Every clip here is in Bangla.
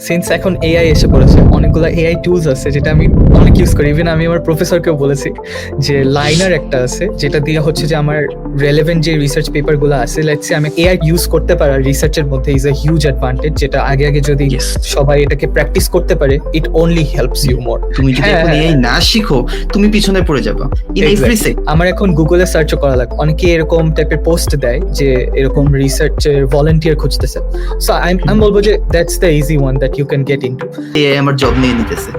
সিন্স এখন এআই এসে পড়েছে, অনেকগুলো এআই টুলস আছে যেটা আমি অনেক ইউজ করি। ইভেন আমি আমার প্রফেসরকেও বলেছি যে লাইনার একটা আছে যেটা দিয়ে হচ্ছে যে আমার রেলেভেন্ট যে রিসার্চ পেপারগুলো আছে, লেটস সে আমি এআই ইউজ করতে পারা রিসার্চের মধ্যে ইজ আ হিউজ অ্যাডভান্টেজ, যেটা আগে আগে যদি Yes. সবাই এটাকে প্র্যাকটিস করতে পারে it only helps you more. তুমি যদি এখন এআই না শিখো তুমি পিছনে পড়ে যাবা ইন এভরি সেক্টর। আমার এখন গুগলে সার্চও করা লাগে, অনেকে এরকম টাইপের পোস্ট দেয় যে এরকম রিসার্চের ভলান্টিয়ার খুঁজতেছে। সো আমি বলবো যে that's the easy one that you can get into. AI আমার জব নিয়ে নিতেছে।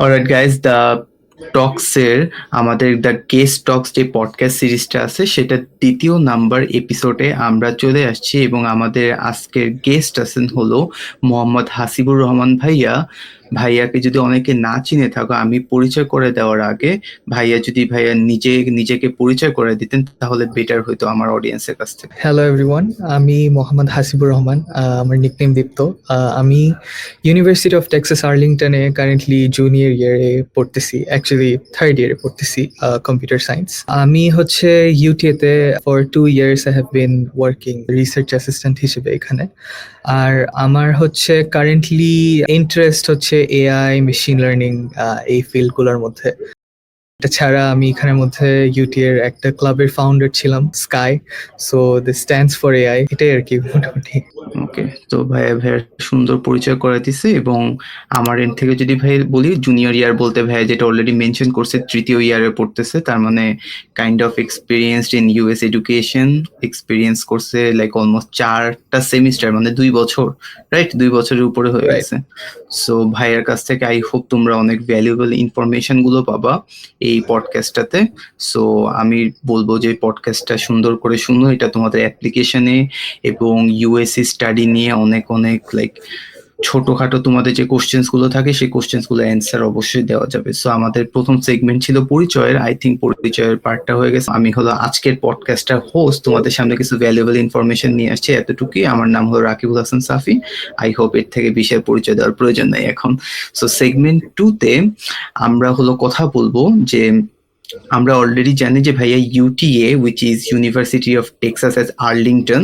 অলরাইট গাইস, দ্য টক্সের আমাদের দ্য গেস্ট টক্স যে পডকাস্ট সিরিজটা আছে সেটা দ্বিতীয় নাম্বার এপিসোডে আমরা চলে আসছি এবং আমাদের আজকের গেস্ট আছেন হলো মোহাম্মদ হাসিবুর রহমান ভাইয়া। ভাইয়াকে যদি অনেকে না চিনে থাকো, আমি পরিচয় করে দেওয়ার আগে ভাইয়া নিজেকে পরিচয় করে দিতেন তাহলে বেটার হইতো আমার অডিয়েন্সের কাছ থেকে। হ্যালো এভরিওয়ান, আমি মোহাম্মদ হাসিবুর রহমান, আমার নিকনেম দীপ্ত। আমি ইউনিভার্সিটি অফ টেক্সাস আর্লিংটনে কারেন্টলি জুনিয়র ইয়ারে পড়তেছি, অ্যাকচুয়ালি থার্ড ইয়ারে পড়তেছি কম্পিউটার সায়েন্স। আমি হচ্ছে ইউটিএতে for 2 years I have been working research assistant হিসেবে এখানে। আর আমার হচ্ছে কারেন্টলি ইন্টারেস্ট হচ্ছে এআই, মেশিন লার্নিং, এই ফিল্ডগুলোর মধ্যে। এটা ছাড়া আমি এখানের মধ্যে ইউটিএর একটা ক্লাবের ফাউন্ডার ছিলাম, sky. So this stands for AI, এটাই আর কি মোটামুটি। ওকে, তো ভাইয়া সুন্দর পরিচয় করে দিছে এবং আমার এন্ড থেকে যদি ভাই বলি জুনিয়র ইয়ার বলতে ভাইয়া যেটা অলরেডি মেনশন করছে তৃতীয় ইয়ারে পড়তেছে, তার মানে kind of experienced in US education, experience করছে লাইক অলমোস্ট 4টা সেমিস্টার, মানে 2 বছর, রাইট? 2 বছরের উপরে হয়ে Right. গেছে। সো ভাইয়ার কাছ থেকে আই হোপ তোমরা অনেক ভ্যালুয়েবল ইনফরমেশন গুলো পাবা এই পডকাস্টটাতে। সো আমি বলবো যে পডকাস্টটা সুন্দর করে শুনো, এটা তোমাদের অ্যাপ্লিকেশনে এবং ইউএসসি স্টাডি নিয়ে অনেক লাইক ছোটখাটো তোমাদের যে কোশ্চেন্স গুলো থাকে সেই কোশ্চেন্স গুলো অ্যান্সার অবশ্যই দেওয়া যাবে। সো আমাদের প্রথম সেগমেন্ট ছিল পরিচয়ের, আই থিঙ্ক পরিচয়ের পার্টটা হয়ে গেছে। আমি হলো আজকের পডকাস্টার হোস্ট, তোমাদের সামনে কিছু ভ্যালুয়েবল ইনফরমেশন নিয়ে আসছি, এতটুকুই। আমার নাম হলো রাকিবুল হাসান সাফি। আই হোপ এর থেকে বিশেষ পরিচয় দেওয়ার প্রয়োজন নাই এখন। সো সেগমেন্ট 2-তে আমরা হলো কথা বলবো যে আমরা অলরেডি জানি যে ভাইয়া UTA which is university of Texas at Arlington,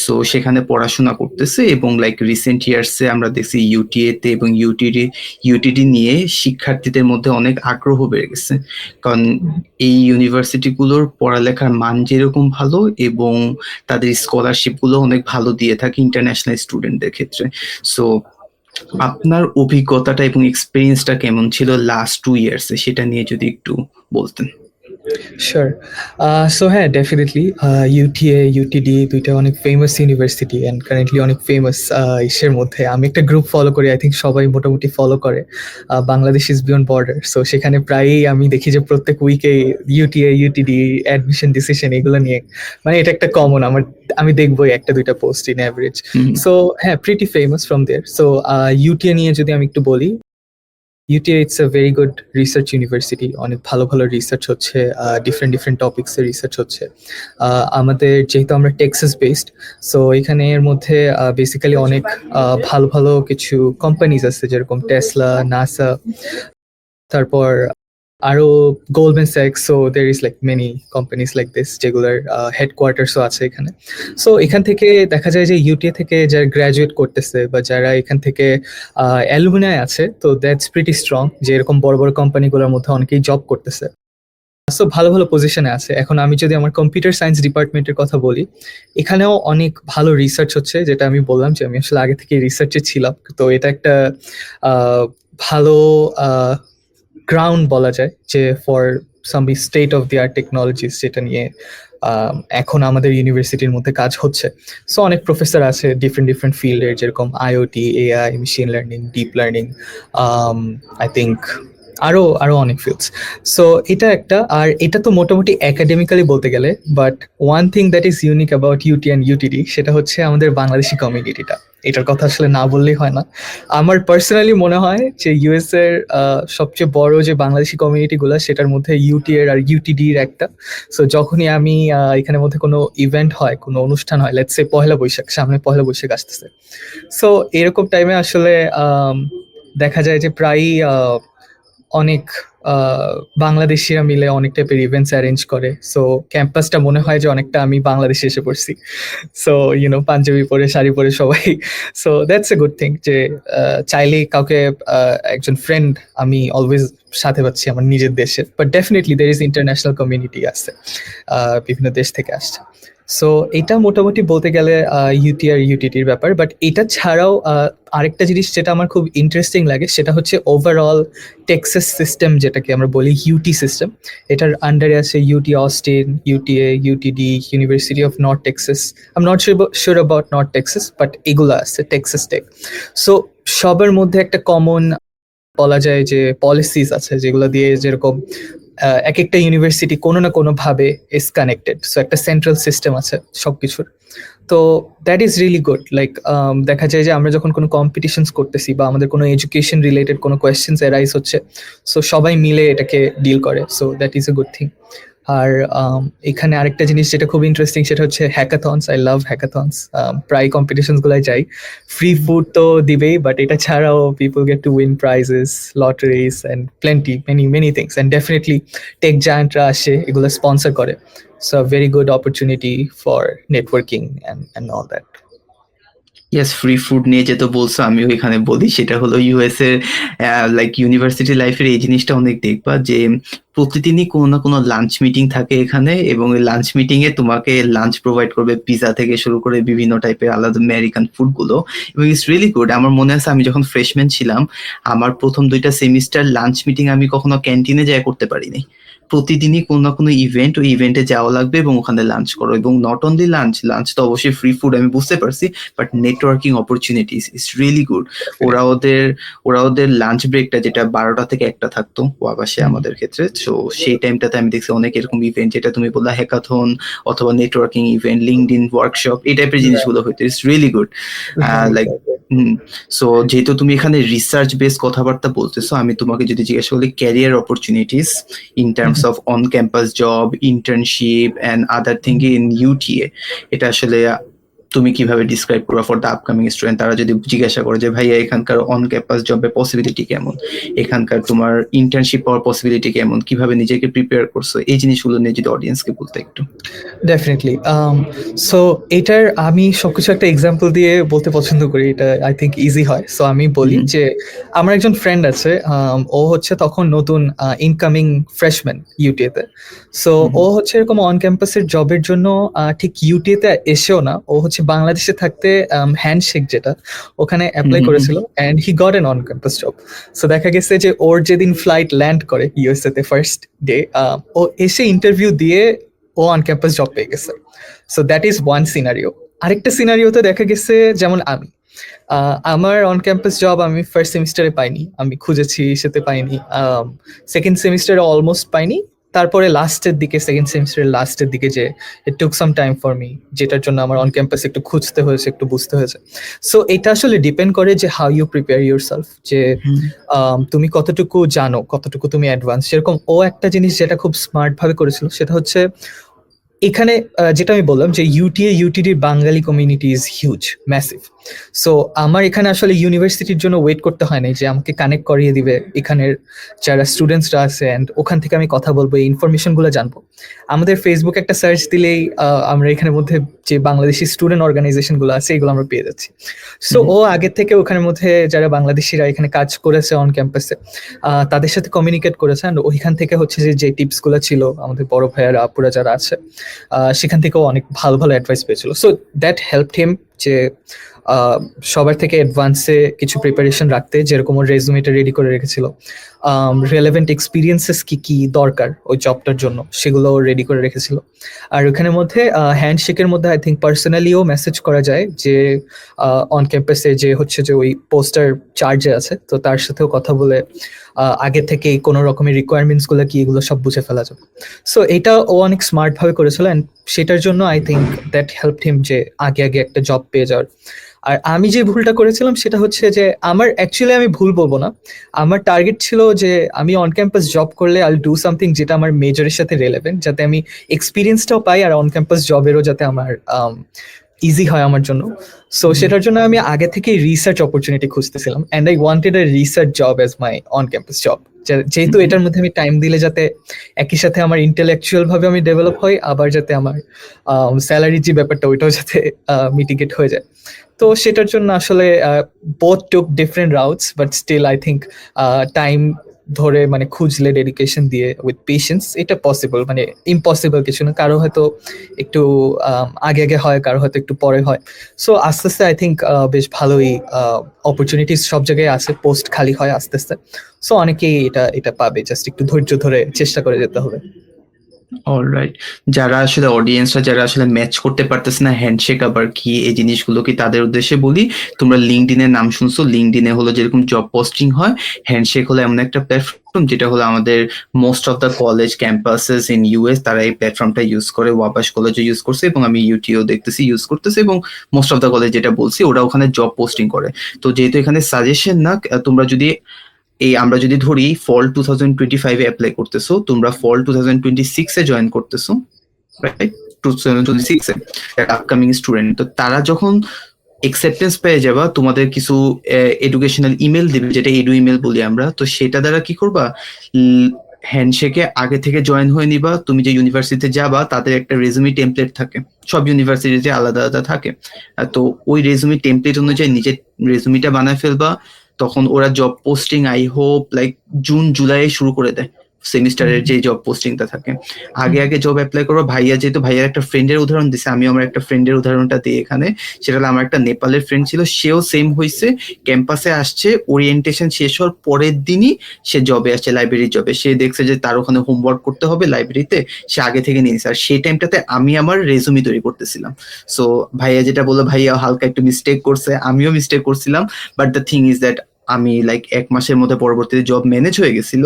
so সেখানে পড়াশোনা করতেছে এবং লাইক রিসেন্ট ইয়ার্সে আমরা দেখছি ইউটিএতে এবং ইউটিডি নিয়ে শিক্ষার্থীদের মধ্যে অনেক আগ্রহ বেড়ে গেছে, কারণ এই ইউনিভার্সিটিগুলোর পড়ালেখার মান যেরকম ভালো এবং তাদের স্কলারশিপগুলো অনেক ভালো দিয়ে থাকে ইন্টারন্যাশনাল স্টুডেন্টদের ক্ষেত্রে। সো আপনার অভিজ্ঞতাটা এবং এক্সপিরিয়েন্সটা কেমন ছিল লাস্ট 2 ইয়ার্সে, সেটা নিয়ে যদি একটু বলতেন। Sure. So হ্যাঁ, ডেফিনেটলি ইউটিএ, ইউটিডি দুইটা অনেক ফেমাস ইউনিভার্সিটি অ্যান্ড কারেন্টলি অনেক ফেমাস ইসের মধ্যে। আমি একটা গ্রুপ ফলো করি, আই থিঙ্ক সবাই মোটামুটি ফলো করে, Bangladesh is beyond border. So সেখানে প্রায়ই আমি দেখি যে প্রত্যেক উইকে ইউটিএ, ইউটিডি অ্যাডমিশন ডিসিশন এগুলো নিয়ে, মানে এটা একটা কমন, আমি দেখবোই একটা দুইটা পোস্ট ইন অ্যাভারেজ। সো হ্যাঁ, pretty famous from there. So UTA নিয়ে যদি আমি একটু বলি, UTA it's a very good research university, অনেক ভালো ভালো রিসার্চ হচ্ছে, ডিফারেন্ট টপিকস এর রিসার্চ হচ্ছে। আমাদের যেহেতু আমরা টেক্সাস বেসড, সো এখানে এর মধ্যে বেসিক্যালি অনেক ভালো ভালো কিছু কোম্পানিজ আছে, যেরকম টেসলা, নাসা, তারপর আরো গোল্ডম্যান স্যাক্স। So there is like many companies like this যেগুলোর হেডকোয়ার্টার্সও আছে এখানে। সো এখান থেকে দেখা যায় যে ইউটিএ থেকে যারা গ্র্যাজুয়েট করতেছে বা যারা এখান থেকে অ্যালুমিনাই আছে, তো দ্যাটস প্রিটি স্ট্রং, যে এরকম বড় বড় কোম্পানিগুলোর মধ্যে অনেকেই জব করতেছে। সো ভালো ভালো পজিশনে আছে। এখন আমি যদি আমার কম্পিউটার সায়েন্স ডিপার্টমেন্টের কথা বলি, এখানেও অনেক ভালো রিসার্চ হচ্ছে, যেটা আমি বললাম যে আমি আসলে আগে থেকে রিসার্চে ছিলাম। তো এটা একটা ভালো গ্রাউন্ড বলা যায় যে for some state of the art technologies, যেটা নিয়ে এখন আমাদের ইউনিভার্সিটির মধ্যে কাজ হচ্ছে। সো অনেক প্রফেসর আছে ডিফারেন্ট ফিল্ডের, যেরকম IoT, AI, machine learning, deep learning, I think আরো অনেক ফিল্ডস। সো এটা একটা, আর এটা তো মোটামুটি একাডেমিক্যালি বলতে গেলে, but one thing that is unique about UT and UTD, সেটা হচ্ছে আমাদের বাংলাদেশি কমিউনিটিটা। এটার কথা আসলে না বললেই হয় না। আমার পার্সোনালি মনে হয় যে ইউএস এর সবচেয়ে বড় যে বাংলাদেশি কমিউনিটিগুলো, সেটার মধ্যে ইউটি এর আর ইউটিডির একটা। সো যখনই আমি এখানের মধ্যে কোনো ইভেন্ট হয়, কোনো অনুষ্ঠান হয়, লেটস সে পহেলা বৈশাখ, সামনে পহেলা বৈশাখ আসতেছে, সো এরকম টাইমে আসলে দেখা যায় যে প্রায়ই অনেক আহ, বাংলাদেশিরা মিলে অনেক টাইপের ইভেন্টস অ্যারেঞ্জ করে, সো ক্যাম্পাসটা মনে হয় যে অনেকটা আমি বাংলাদেশে এসে পড়ছি। সো পাঞ্জাবি পরে শাড়ি পরে সবাই, so that's a good thing যে চাইলেই কাউকে একজন ফ্রেন্ড আমি অলওয়েজ সাথে পাচ্ছি আমার নিজের দেশে, but definitely there is international community আছে, বিভিন্ন দেশ থেকে আসছে। সো এটা মোটামুটি বলতে গেলে ইউটি আর ইউটিটির ব্যাপার। বাট এটা ছাড়াও আরেকটা জিনিস যেটা আমার খুব ইন্টারেস্টিং লাগে সেটা হচ্ছে ওভারঅল টেক্সাস সিস্টেম, যেটাকে আমরা বলি ইউটি সিস্টেম। এটার আন্ডারে আছে UT Austin, UTA, UTD, university of North Texas. I am not sure about North Texas, but এগুলো আছে, টেক্সাস টেক। সো সবার মধ্যে একটা কমন বলা যায় যে পলিসিস আছে, যেগুলো দিয়ে যেরকম এক একটা ইউনিভার্সিটি কোনো না কোনো ভাবে ইজ কানেক্টেড, সো একটা সেন্ট্রাল সিস্টেম আছে সবকিছুর। তো that is really good. Like দেখা যায় যে আমরা যখন কোনো কম্পিটিশনস করতেছি বা আমাদের কোনো এডুকেশন রিলেটেড কোনো কোয়েশ্চেন্স অ্যারাইজ হচ্ছে, সো সবাই মিলে এটাকে ডিল করে, so that is a good thing. আর এখানে আরেকটা জিনিস যেটা খুব ইন্টারেস্টিং সেটা হচ্ছে হ্যাকাথনস। I love হ্যাকাথনস। প্রায় কম্পিটিশনস গুলাই যাই, ফ্রি ফুড তো দিবেই, বাট এটা ছাড়াও people get to win prizes, lotteries and plenty many many things, and definitely tech জায়ান্টরা আসে এগুলো স্পন্সর করে। So very good opportunity for networking and all that. Yes, free food নিয়ে যেটা বলছো আমিও এখানে বলি, সেটা হলো ইউএস এর লাইক ইউনিভার্সিটি লাইফের এই জিনিসটা অনেক দেখবা যে প্রতিদিনই কোনো না কোনো লাঞ্চ মিটিং থাকে এখানে, এবং এই লাঞ্চ মিটিং এ তোমাকে লাঞ্চ প্রোভাইড করবে, পিজা থেকে শুরু করে বিভিন্ন টাইপের আলাদা আমেরিকান ফুড গুলো, এবং ইটস রিয়েলি গুড। আমার মনে আছে আমি যখন ফ্রেশম্যান ছিলাম, আমার প্রথম 2টা সেমিস্টার লাঞ্চ মিটিং আমি কখনো ক্যান্টিনে যাই করতে পারিনি। প্রতিদিনই কোনো না কোনো ইভেন্ট, ওই ইভেন্টে যাওয়া লাগবে এবং ওখানে লাঞ্চ করো, এবং নট অনলি লাঞ্চ, লাঞ্চ তো অবশ্যই ফ্রি ফুড আমি বুঝতে পারছি, but networking opportunities is really good. ওরা ওদের ওরা ওদের লাঞ্চ ব্রেকটা যেটা 12টা থেকে 1টা থাকতো ওয়াবাসে আমাদের ক্ষেত্রে, তো সেই টাইমটাতে আমি দেখছি অনেক এরকম ইভেন্ট, যেটা তুমি বললা হ্যাকাথন অথবা নেটওয়ার্কিং ইভেন্ট, লিঙ্কডইন ওয়ার্কশপ, এই টাইপের জিনিসগুলো হইতো। It's really good. Like so যেহেতু তুমি এখানে রিসার্চ বেস কথাবার্তা বলতেছো, আমি তোমাকে যদি জিজ্ঞেস করি career opportunities in terms of on campus job, internship and other thing in UTA, এটা আসলে তুমি কিভাবে ডিসক্রাইব করো ফর দ্য আপকামিং স্টুডেন্ট? তারা যদি জিজ্ঞাসা করে যে ভাইয়া এখানকার অন ক্যাম্পাস জবের পসিবিলিটি কেমন, এখানকার তোমার ইন্টার্নশিপ পাওয়ার পসিবিলিটি কেমন, কিভাবে নিজেকে প্রিপেয়ার করছো, এই জিনিসগুলো নিয়ে যদি অডিয়েন্সকে বলতে একটু। ডেফিনেটলি। সো এটার আমি সবকিছু একটা এক্সাম্পল দিয়ে বলতে পছন্দ করি, এটা আই থিঙ্ক ইজি হয়। সো আমি বলি যে আমার একজন ফ্রেন্ড আছে, ও হচ্ছে তখন নতুন ইনকামিং ফ্রেশম্যান ইউটিএতে। সো ও হচ্ছে এরকম অন ক্যাম্পাসের জবের জন্য ঠিক ইউটিএতে এসেও না, ও হচ্ছে বাংলাদেশে থাকতে হ্যান্ডশেক যেটা ওখানে অ্যাপ্লাই করেছিল, and he got N on campus job. So দেখা গেছে যে ওর যেদিন ফ্লাইট ল্যান্ড করে ইউএসএ তে ফার্স্ট ডে, ও এসে ইন্টারভিউ দিয়ে ও অন ক্যাম্পাস জব পেয়ে গেছে। So that is one scenario. আরেকটা সিনারিওতে দেখা গেছে যেমন আমি আমার অন ক্যাম্পাস জব আমি ফার্স্ট সেমিস্টারে পাইনি, আমি খুঁজেছি সেতে পাইনি, সেকেন্ড সেমিস্টারে অলমোস্ট পাইনি, তারপরে লাস্টের দিকে সেকেন্ড সেমিস্টারের লাস্টের দিকে যে ইট টুক সাম টাইম ফর মি, যেটার জন্য আমার অন ক্যাম্পাস একটু খুঁজতে হয়েছে, একটু বুঝতে হয়েছে। সো এটা আসলে ডিপেন্ড করে যে how you prepare yourself, যে তুমি কতটুকু জানো, কতটুকু তুমি অ্যাডভান্স। সেরকম ও একটা জিনিস যেটা খুব স্মার্ট ভাবে করেছিল সেটা হচ্ছে এখানে যেটা আমি বললাম যে ইউটিএ ইউটিডির Bengali community is huge, massive. So আমার এখানে আসলে ইউনিভার্সিটির জন্য ওয়েট করতে হয় নাই যে আমাকে কানেক্ট করিয়ে দিবে এখানের যারা স্টুডেন্টসরা আছে, অ্যান্ড ওখান থেকে আমি কথা বলবো, এই ইনফরমেশনগুলো জানবো। আমাদের ফেসবুক একটা সার্চ দিলেই আমরা এখানের মধ্যে যে বাংলাদেশি স্টুডেন্ট অর্গানাইজেশনগুলো আছে এগুলো আমরা পেয়ে যাচ্ছি। সো ও আগে থেকে ওখানের মধ্যে যারা বাংলাদেশিরা এখানে কাজ করেছে অন ক্যাম্পাসে তাদের সাথে কমিউনিকেট করেছে, অ্যান্ড ওইখান থেকে হচ্ছে যে টিপসগুলো ছিল আমাদের বড় ভাইয়ারা আপুরা যারা আছে সেখান থেকেও অনেক ভালো ভালো অ্যাডভাইস পেয়েছিল। সো দ্যাট হেল্পড হিম যে সবার থেকে অ্যাডভান্সে কিছু প্রিপারেশন রাখতে, যেরকম ওর রেজুমেটা রেডি করে রেখেছিল, রেলেভেন্ট এক্সপিরিয়েন্সেস কি কি দরকার ওই জবটার জন্য সেগুলো রেডি করে রেখেছিল। আর ওখানের মধ্যে হ্যান্ডশেকের মধ্যে আই থিঙ্ক পার্সোনালিও মেসেজ করা যায় যে অন ক্যাম্পাসে যে হচ্ছে যে ওই পোস্টার চার্জে আছে, তো তার সাথেও কথা বলে আগে থেকেই কোনো রকমের রিকোয়ারমেন্টস গুলো কি এগুলো সব বুঝে ফেলা যাবে। সো এটা ও অনেক স্মার্ট ভাবে করেছিল, অ্যান্ড সেটার জন্য I think that helped him যে আগে আগে একটা জব পেয়ে যাওয়ার। আর আমি যে ভুলটা করেছিলাম সেটা হচ্ছে যে আমার অ্যাকচুয়ালি, আমি ভুল বলবো না, আমার টার্গেট ছিল যে আমি অন ক্যাম্পাস জব করলে আই ডু সামথিং যেটা আমার মেজরের সাথে রেলেভেন্ট, যাতে আমি এক্সপিরিয়েন্সটাও পাই আর অন ক্যাম্পাস জবেরও যাতে আমার ইজি হয় আমার জন্য। সো সেটার জন্য আমি আগে থেকেই রিসার্চ অপরচুনিটি খুঁজতেছিলাম, and I wanted a research job as my on campus job. যেহেতু এটার মধ্যে আমি টাইম দিলে যাতে একই সাথে আমার ইন্টেলেকচুয়াল ভাবে আমি ডেভেলপ হই, আবার যাতে আমার স্যালারির যে ব্যাপারটা ওইটাও যাতে মিটিগেট হয়ে যায়। তো সেটার জন্য আসলে both took different routes, but still I think time ধরে মানে খুঁজলে ডেডিকেশন দিয়ে উইথ পেশেন্স এটা পসিবল, মানে ইম্পসিবল কিছু না। কারো হয়তো একটু আগে আগে হয়, কারো হয়তো একটু পরে হয়। সো আস্তে আস্তে আই থিঙ্ক বেশ ভালোই অপরচুনিটিস সব জায়গায় আছে, পোস্ট খালি হয় আস্তে আস্তে। সো অনেকেই এটা এটা পাবে, জাস্ট একটু ধৈর্য ধরে চেষ্টা করে যেতে হবে। অলরাইট, যারা আসলে অডিয়েন্সরা যারা আসলে ম্যাচ করতে পারতেছে না হ্যান্ডশেক আবার কি, এই জিনিসগুলো কি তাদের উদ্দেশ্যে বলি, তোমরা লিঙ্কডইনের নাম শুনছো, লিঙ্কডইনে হলো যেরকম জব পোস্টিং হয়, হ্যান্ডশেক হলো এমন একটা প্ল্যাটফর্ম যেটা হলো আমাদের most of the college campuses in US তারা এই প্ল্যাটফর্মটা ইউজ করে। ওয়াবাশ কলেজে ইউজ করছে এবং আমি ইউটিও দেখতেছি ইউজ করতেছে, এবং মোস্ট অফ দ্য কলেজ যেটা বলছি ওরা ওখানে জব পোস্টিং করে। তো যেহেতু এখানে সাজেশন না, তোমরা যদি আমরা যদি ধরি ফল 2025 এ অ্যাপ্লাই করতেছো, তোমরা ফল 2026 এ জয়েন করতেছো, রাইট? 2026 এ একটা আপকামিং স্টুডেন্ট, তো তারা যখন অ্যাকসেপ্টেন্স পেয়ে যাবা, তোমাদের কিছু এডুকেশনাল ইমেল দিবে, যেটা এডু ইমেল বলি আমরা। তো সেটা দ্বারা কি করবা, হ্যান্ডশেকে আগে থেকে জয়েন হয়ে নিবা। তুমি যে ইউনিভার্সিটিতে যাবা তাদের একটা রেজুমি টেমপ্লেট থাকে, সব ইউনিভার্সিটিতে আলাদা আলাদা থাকে। তো ওই রেজুমি টেমপ্লেট অনুযায়ী নিজের রেজুমিটা বানায় ফেলবা। তখন ওরা job posting I hope like June July শুরু করে দেয় সেমিস্টারের যে জব পোস্টিংটা থাকে। আগে আগে জব অ্যাপ্লাই করবো। ভাইয়া যেহেতু ভাইয়ার একটা ফ্রেন্ডের উদাহরণ দিছে, আমি আমার একটা ফ্রেন্ডের উদাহরণটা দিই এখানে। সেটা হলো আমার একটা নেপালের ফ্রেন্ড ছিল, সেও সেম হয়েছে, ক্যাম্পাসে আসছে, ওরিয়েন্টেশন শেষ হওয়ার পরের দিনই সে জবে আসছে, লাইব্রেরির জবে। সে দেখছে যে তার ওখানে হোমওয়ার্ক করতে হবে লাইব্রেরিতে, সে আগে থেকে নিয়েছে। আর সেই টাইমটাতে আমি আমার রেজুমি তৈরি করতেছিলাম। সো ভাইয়া যেটা বললো, ভাইয়া হালকা একটু মিস্টেক করছে, আমিও মিস্টেক করছিলাম, but the thing is that আমি লাইক 1 মাসের মধ্যে পরবর্তীতে জব ম্যানেজ হয়ে গেছিল।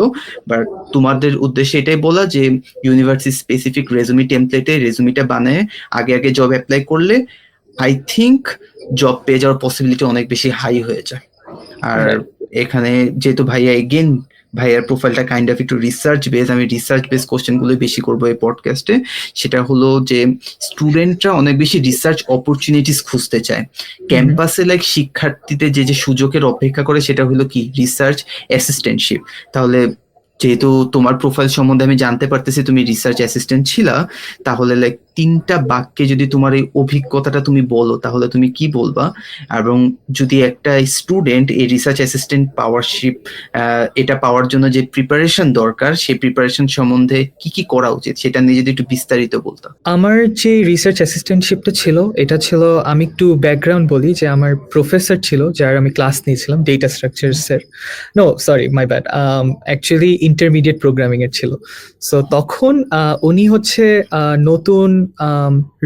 বাট তোমাদের উদ্দেশ্যে এটাই বলা যে ইউনিভার্সিটি স্পেসিফিক রেজুমি টেমপ্লেটে রেজুমিটা বানায় আগে আগে জব অ্যাপ্লাই করলে আই থিঙ্ক জব পেয়ে যাওয়ার পসিবিলিটি অনেক বেশি হাই হয়ে যায়। আর এখানে যেহেতু ভাইয়া এগেন ভাইয়ার প্রোফাইলটা কাইন্ড অফ একটু রিসার্চ বেস, আমি রিসার্চ বেস কোশ্চেন গুলো বেশি করবো এই পডকাস্টে। সেটা হলো যে স্টুডেন্টরা অনেক বেশি রিসার্চ অপরচুনিটিস খুঁজতে চায় ক্যাম্পাসে, লাইক শিক্ষার্থীদের যে যে সুযোগের অপেক্ষা করে সেটা হলো কি রিসার্চ অ্যাসিস্ট্যান্টশিপ। তাহলে যেহেতু তোমার প্রোফাইল সম্বন্ধে আমি জানতে পারতেছি তুমি রিসার্চ অ্যাসিস্ট্যান্ট ছিলা, তাহলে লাইক 3টা বাক্যে যদি তোমার এই অভিজ্ঞতাটা তুমি বলো তাহলে তুমি কি বলবা? এবং যদি একটা স্টুডেন্ট এই রিসার্চ অ্যাসিস্ট্যান্ট পাওয়ারশিপ এটা পাওয়ার জন্য যে প্রিপারেশন দরকার সেই প্রিপারেশন সম্বন্ধে কি কি করা উচিত সেটা নিয়ে যদি একটু বিস্তারিত বলতো। আমার যে রিসার্চ অ্যাসিস্ট্যান্টশিপটা ছিল, এটা ছিল, আমি একটু ব্যাকগ্রাউন্ড বলি, যে আমার প্রফেসর ছিল যার আমি ক্লাস নিয়েছিলাম ডেটা স্ট্রাকচারসের, no sorry my bad, actually intermediate programming এর ছিল। সো তখন উনি হচ্ছে নতুন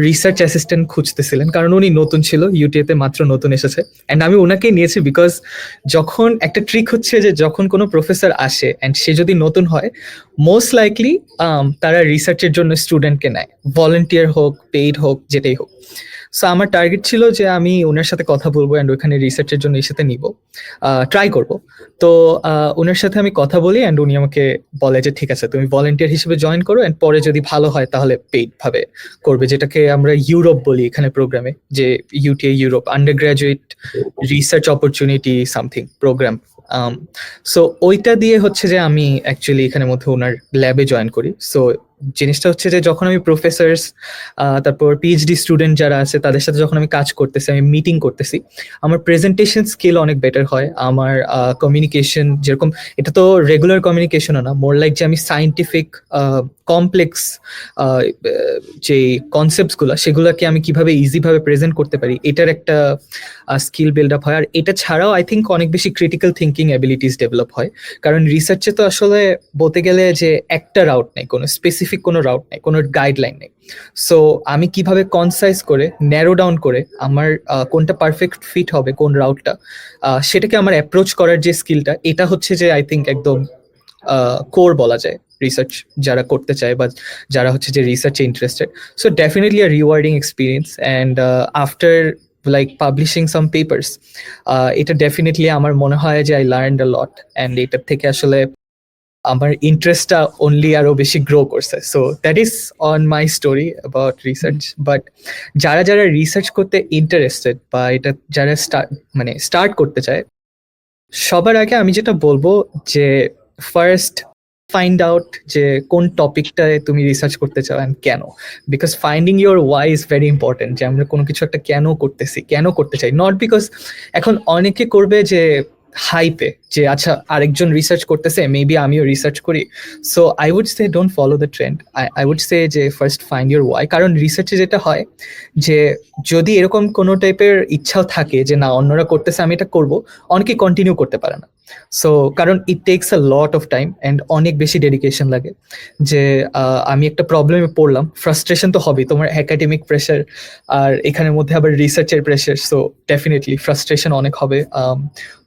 রিসার্চ অ্যাসিস্ট্যান্ট খুঁজতেছিলেন, কারণ উনি নতুন ছিল, ইউটিএতে মাত্র নতুন এসেছে। অ্যান্ড আমি ওনাকেই নিয়েছি বিকজ যখন একটা ট্রিক হচ্ছে যে যখন কোনো প্রফেসর আসে অ্যান্ড সে যদি নতুন হয়, মোস্ট লাইকলি তারা রিসার্চের জন্য স্টুডেন্টকে নেয়, ভলেন্টিয়ার হোক পেইড হোক যেটাই হোক। সো আমার টার্গেট ছিল যে আমি ওনার সাথে কথা বলবো অ্যান্ড ওখানে রিসার্চের জন্য এর সাথে নিব, ট্রাই করব। তো ওনার সাথে আমি কথা বলি অ্যান্ড উনি আমাকে বলে যে ঠিক আছে তুমি ভলেন্টিয়ার হিসেবে জয়েন করো, অ্যান্ড পরে যদি ভালো হয় তাহলে পেইড ভাবে করবে, যেটাকে আমরা ইউরোপ বলি এখানে প্রোগ্রামে, যে UTA Europe undergraduate research opportunity something program. So ওইটা দিয়ে হচ্ছে যে আমি অ্যাকচুয়ালি এখানে মধ্যে ওনার ল্যাবে জয়েন করি। সো জিনিসটা হচ্ছে যে যখন আমি প্রফেসরস তারপর পিএইচডি স্টুডেন্ট যারা আছে তাদের সাথে যখন আমি কাজ করতেছি, আমি মিটিং করতেছি, আমার প্রেজেন্টেশন স্কিল অনেক বেটার হয়। আমার কমিউনিকেশন যেরকম, এটা তো রেগুলার কমিউনিকেশনও না, মোর লাইক যে আমি সায়েন্টিফিক কমপ্লেক্স যে কনসেপ্টসগুলো সেগুলোকে আমি কিভাবে ইজিভাবে প্রেজেন্ট করতে পারি, এটার একটা স্কিল বিল্ড আপ হয়। আর এটা ছাড়াও আই থিঙ্ক অনেক বেশি ক্রিটিক্যাল থিঙ্কিং অ্যাবিলিটিস ডেভেলপ হয়, কারণ রিসার্চে তো আসলে বলতে গেলে যে একটা রাউট নেই, কোনো স্পেসিফিক কোনো রাউট নেই, কোনো গাইডলাইন নেই। সো আমি কিভাবে কনসাইজ করে ন্যারো ডাউন করে আমার কোনটা পারফেক্ট ফিট হবে কোন রাউটটা, সেটাকে আমার অ্যাপ্রোচ করার যে স্কিলটা, এটা হচ্ছে যে আই থিঙ্ক একদম কোর বলা যায় রিসার্চ যারা করতে চায় বা যারা হচ্ছে যে রিসার্চে interested. So definitely a rewarding experience, and after like publishing some papers, এটা ডেফিনেটলি আমার মনে হয় যে I learned a lot, and এটার থেকে আসলে আমার ইন্টারেস্টটা অনলি আরো বেশি গ্রো করছে। So that is on my story about research. But যারা যারা রিসার্চ করতে ইন্টারেস্টেড বা এটা যারা স্টার্ট করতে চায়, সবার আগে আমি যেটা বলবো যে ফার্স্ট ফাইন্ড আউট যে কোন টপিকটায় তুমি রিসার্চ করতে চাও অ্যান্ড কেন। Because finding your why is very important, যে আমরা কোনো কিছু একটা কেন করতেছি, কেন করতে চাই। নট বিকজ এখন অনেকে করবে যে হাইপে, যে আচ্ছা আরেকজন রিসার্চ করতেছে মেবি আমিও রিসার্চ করি। So I would say don't follow the trend. I would say যে ফার্স্ট ফাইন্ড ইউর ওয়াই। কারণ রিসার্চে যেটা হয় যে যদি এরকম কোনো টাইপের ইচ্ছাও থাকে যে না অন্যরা করতেছে আমি এটা করবো, অনেকে কন্টিনিউ করতে পারে না। সো কারণ ইট tax a lot of time and অনেক বেশি ডেডিকেশন লাগে। যে আমি একটা প্রবলেমে পড়লাম, ফ্রাস্ট্রেশন তো হবেই, তোমার একাডেমিক প্রেশার আর এখানের মধ্যে আবার রিসার্চের প্রেশার। সো ডেফিনেটলি ফ্রাস্ট্রেশন অনেক হবে,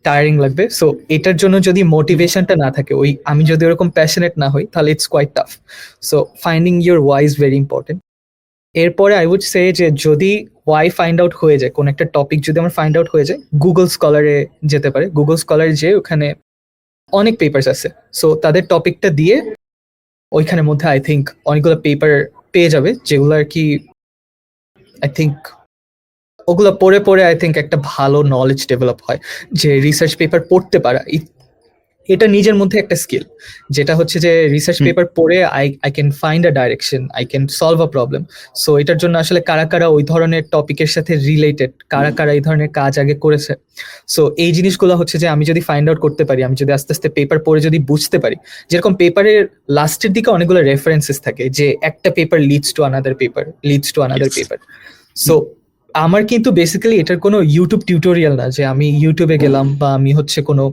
টায়ারিং লাগবে। সো এটার জন্য যদি মোটিভেশনটা না থাকে, ওই আমি যদি ওরকম প্যাশনেট না হই, তাহলে it's quite tough. So finding your why is very important. এরপরে আই উড সে যে যদি ওয়াই ফাইন্ড আউট হয়ে যায়, কোন একটা টপিক যদি আমার ফাইন্ড আউট হয়ে যায়, গুগল স্কলারে যেতে পারে। গুগল স্কলারে যে ওখানে অনেক পেপার্স আছে, সো তাদের টপিকটা দিয়ে ওইখানের মধ্যে আই থিঙ্ক অনেকগুলো পেপার পেয়ে যাবে, যেগুলো আর কি আই থিঙ্ক ওগুলো পড়ে পড়ে আই থিঙ্ক একটা ভালো নলেজ ডেভেলপ হয়। যে রিসার্চ পেপার পড়তে পারা এটা নিজের মধ্যে একটা স্কিল, যেটা হচ্ছে যে রিসার্চ পেপার পড়ে I can find a direction, I can solve a problem. So এটার জন্য আসলে কারা কারা ওই ধরনের টপিকের সাথে রিলেটেড, কারা কারা এই ধরনের কাজ আগে করেছে, সো এই জিনিসগুলো হচ্ছে যে আমি যদি ফাইন্ড আউট করতে পারি, আমি যদি আস্তে আস্তে পেপার পড়ে যদি বুঝতে পারি। যেরকম পেপারের লাস্টের দিকে অনেকগুলো রেফারেন্সেস থাকে, যে একটা paper leads to another paper, leads to another paper. So আমার কিন্তু বেসিক্যালি এটার কোনো ইউটিউব টিউটোরিয়াল না যে আমি ইউটিউবে গেলাম বা আমি হচ্ছে কোনো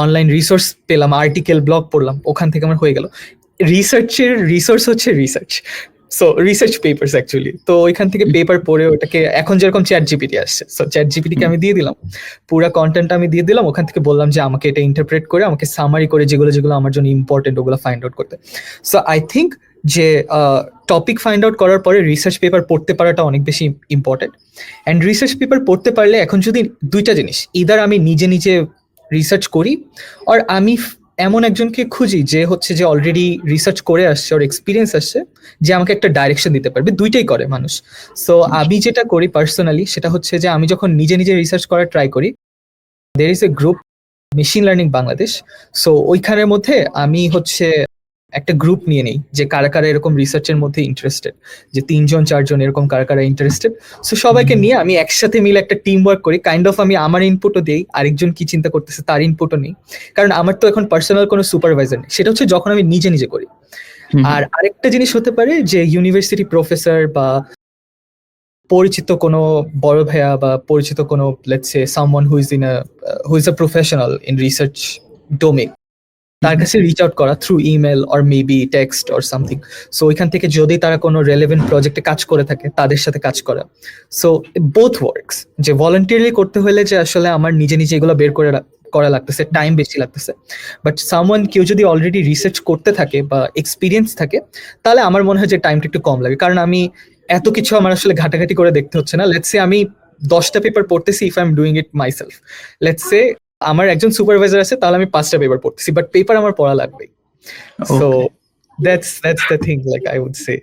অনলাইন রিসোর্স পেলাম, আর্টিকেল ব্লগ পড়লাম, ওখান থেকে আমার হয়ে গেল। রিসার্চের রিসোর্স হচ্ছে research, so research papers actually. তো ওইখান থেকে পেপার পড়ে ওটাকে, এখন যেরকম চ্যাট জিপিটি আসছে, সো চ্যাট জিপিটিকে আমি দিয়ে দিলাম পুরা কন্টেন্ট, আমি দিয়ে দিলাম ওখান থেকে, বললাম যে আমাকে এটা ইন্টারপ্রেট করে, আমাকে সামারি করে যেগুলো যেগুলো আমার জন্য ইম্পর্টেন্ট ওগুলো ফাইন্ড আউট করতে। সো আই থিঙ্ক যে টপিক ফাইন্ড আউট করার পরে রিসার্চ পেপার পড়তে পারাটা অনেক বেশি ইম্পর্টেন্ট। অ্যান্ড রিসার্চ পেপার পড়তে পারলে এখন যদি দুইটা জিনিস, ইদার আমি নিজে নিজে রিসার্চ করি, আর আমি এমন একজনকে খুঁজি যে হচ্ছে যে অলরেডি রিসার্চ করে আসছে, ওর এক্সপিরিয়েন্স আসছে, যে আমাকে একটা ডাইরেকশন দিতে পারবে। দুইটাই করে মানুষ। সো আমি যেটা করি পার্সোনালি সেটা হচ্ছে যে আমি যখন নিজে নিজে রিসার্চ করার ট্রাই করি, there is a group machine learning Bangladesh. So ওইখানের মধ্যে আমি হচ্ছে একটা গ্রুপ নিয়ে নেই যে কারা কারা এরকম রিসার্চের মধ্যে ইন্টারেস্টেড, যে 3-4 এরকম কারা কারা ইন্টারেস্টেড। সো সবাইকে নিয়ে আমি একসাথে মিলে একটা টিম ওয়ার্ক করি। কাইন্ড অফ আমি আমার ইনপুটও দিই, আরেকজন কি চিন্তা করতেছে তার ইনপুটও নেই। কারণ আমার তো এখন পার্সোনাল কোনো সুপারভাইজার নেই, সেটা হচ্ছে যখন আমি নিজে নিজে করি। আর আরেকটা জিনিস হতে পারে যে ইউনিভার্সিটি প্রফেসর বা পরিচিত কোনো বড় ভাইয়া বা পরিচিত কোনো let's say someone who is a professional in research domain, তার কাছে রিচ আউট করা through email or maybe text or something. So ওইখান থেকে যদি তারা কোনো রেলেভেন্ট প্রজেক্টে কাজ করে থাকে তাদের সাথে কাজ করা। সো বোথ ওয়ার্কস, যে ভলান্টিয়ারলি করতে হলে যে আসলে আমার নিজে নিজে এগুলো বের করে করা লাগতেছে, টাইম বেশি লাগতেছে। বাট সামওয়ান কেউ যদি অলরেডি রিসার্চ করতে থাকে বা এক্সপিরিয়েন্স থাকে, তাহলে আমার মনে হয় যে টাইমটা একটু কম লাগে। কারণ আমি এত কিছু আমার আসলে ঘাটাঘাটি করে দেখতে হচ্ছে না। লেটস সে আমি 10টা পেপার পড়তেছি, if I am doing it myself. Let's say আমার একজন সুপারভাইজার আছে, তাহলে আমি 5টা পেপার পড়তেছি, বাট পেপার আমার পড়া লাগবে। So that's the thing, like I would say.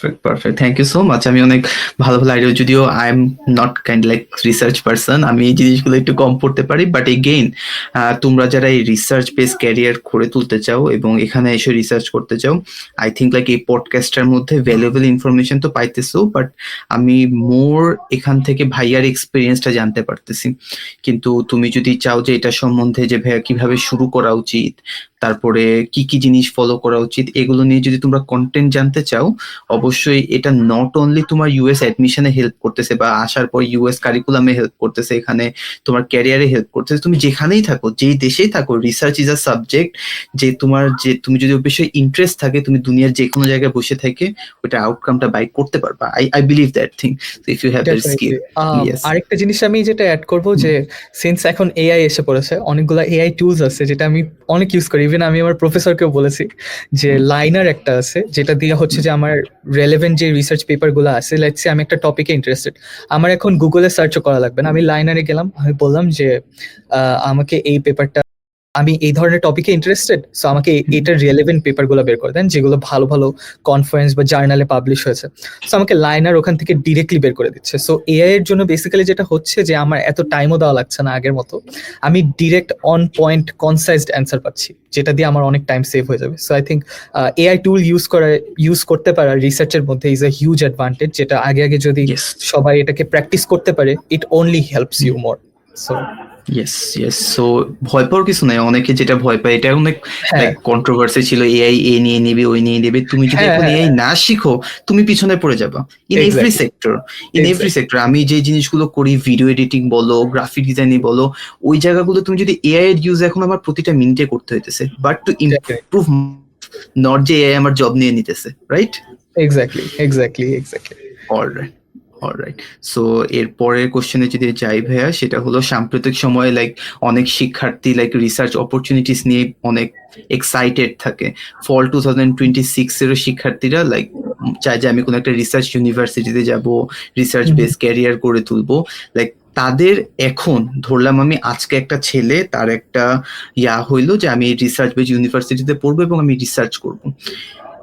Perfect thank you so much. আমি অনেক ভালো ভালো আইডিয়া, যদিও I am not kind like research person, আমি এই জিনিসগুলো একটু কম পড়তে পারি। বাট এগেইন তোমরা যারা এই রিসার্চ বেস ক্যারিয়ার করে তুলতে চাও এবং এখানে এসে রিসার্চ করতে চাও, আই থিঙ্ক লাইক এই পডকাস্টটার মধ্যে ভ্যালুয়েবল ইনফরমেশন তো পাইতেছো, বাট আমি মোর এখান থেকে ভাইয়ার এক্সপিরিয়েন্সটা জানতে পারতেছি। কিন্তু তুমি যদি চাও যে এটা সম্বন্ধে যে ভাইয়া কিভাবে শুরু করা উচিত, তারপরে কি কি জিনিস ফলো করা উচিত, এগুলো নিয়ে যদি তোমরা কন্টেন্ট জানতে চাও, অবশ্যই এটা নট অনলি তোমার ইউএস অ্যাডমিশনে হেল্প করতেছে বা আসার পর ইউএস কারিকুলামে হেল্প করতেছে, এখানে তোমার ক্যারিয়ারে হেল্প করতেছে। তুমি যেখানেই থাকো, যেই দেশেই থাকো, রিসার্চ ইজ আ সাবজেক্ট যে তুমি যদি অবশ্যই ইন্টারেস্ট থাকে, তুমি দুনিয়ার যে কোনো জায়গায় বসে থেকে ওটা আউটকামটা বাই করতে পারবা। I believe that thing if you have that skill. আরেকটা জিনিস আমি যেটা অ্যাড করবো, যে সিন্স এখন এআই এসে পড়েছে, অনেকগুলো এআই টুলস আছে যেটা আমি অনেক ইউজ করি। ইভেন আমি আমার প্রফেসরকেও বলেছি যে লাইনার একটা আছে, যেটা দিয়ে হচ্ছে যে আমার রেলেভেন্ট যে রিসার্চ পেপার গুলো আছে, লেটস সে আমি একটা টপিকে ইন্টারেস্টেড, আমার এখন গুগলে সার্চও করা লাগবে না, আমি লাইনারে গেলাম, আমি বললাম যে আমাকে এই পেপারটা আমি এই ধরনের টপিকে ইন্টারেস্টেড, সো আমাকে এটার রিলেভেন্ট পেপারগুলো বের করে দেন যেগুলো ভালো ভালো কনফারেন্স বা জার্নালে পাবলিশ হয়েছে। সো আমাকে লাইনার ওখান থেকে ডিরেক্টলি বের করে দিচ্ছে। সো এআই এর জন্য বেসিক্যালি যেটা হচ্ছে যে আমার এত টাইমও দেওয়া লাগছে না আগের মতো, আমি ডিরেক্ট অন পয়েন্ট কনসাইজড অ্যান্সার পাচ্ছি, যেটা দিয়ে আমার অনেক টাইম সেভ হয়ে যাবে। So I think AI tool use করতে পারা রিসার্চের মধ্যে ইজ আ হিউজ অ্যাডভান্টেজ, যেটা আগে আগে যদি ইয়েস সবাই এটাকে প্র্যাকটিস করতে পারে, it only helps you more. So yes yes so ভয় পাওয়ার কিছু নাই। অনেকে যেটা ভয় পায়, এটা অনেক হ্যাঁ লাইক কন্ট্রোভার্সি ছিল, এআই এ নিয়ে নিবে ওই নিয়ে নিবে। তুমি যদি হ্যাঁ এখন হ্যাঁ এআই না শিখো, তুমি পিছনে পড়ে যাবা in every exactly sector. In every exactly sector আমি যে জিনিসগুলো করি, ভিডিও এডিটিং বলো, গ্রাফিক ডিজাইনিং বলো, ওই জায়গাগুলো তুমি যদি এআই এর ইউজ এখন আমার প্রতিটা মিনিটে করতে হইতেছে, বাট টু ইমপ্রুভ, নট যে এআই আমার জব নিয়ে নিতেছে, right? Exactly alright alright so এর পরের কোশ্চেনে যদি যাই ভাইয়া, সেটা হলো সাম্প্রতিক সময়ে লাইক অনেক শিক্ষার্থী লাইক রিসার্চ অপরচুনিটিস নিয়ে অনেক এক্সাইটেড থাকে। ফল 2026 এরও শিক্ষার্থীরা লাইক চায় যে আমি কোনো একটা রিসার্চ ইউনিভার্সিটিতে যাব, রিসার্চ বেস ক্যারিয়ার করে তুলবো। লাইক তাদের এখন ধরলাম আমি আজকে একটা ছেলে, তার একটা হইলো যে আমি রিসার্চ বেস ইউনিভার্সিটিতে পড়বো এবং আমি রিসার্চ করবো।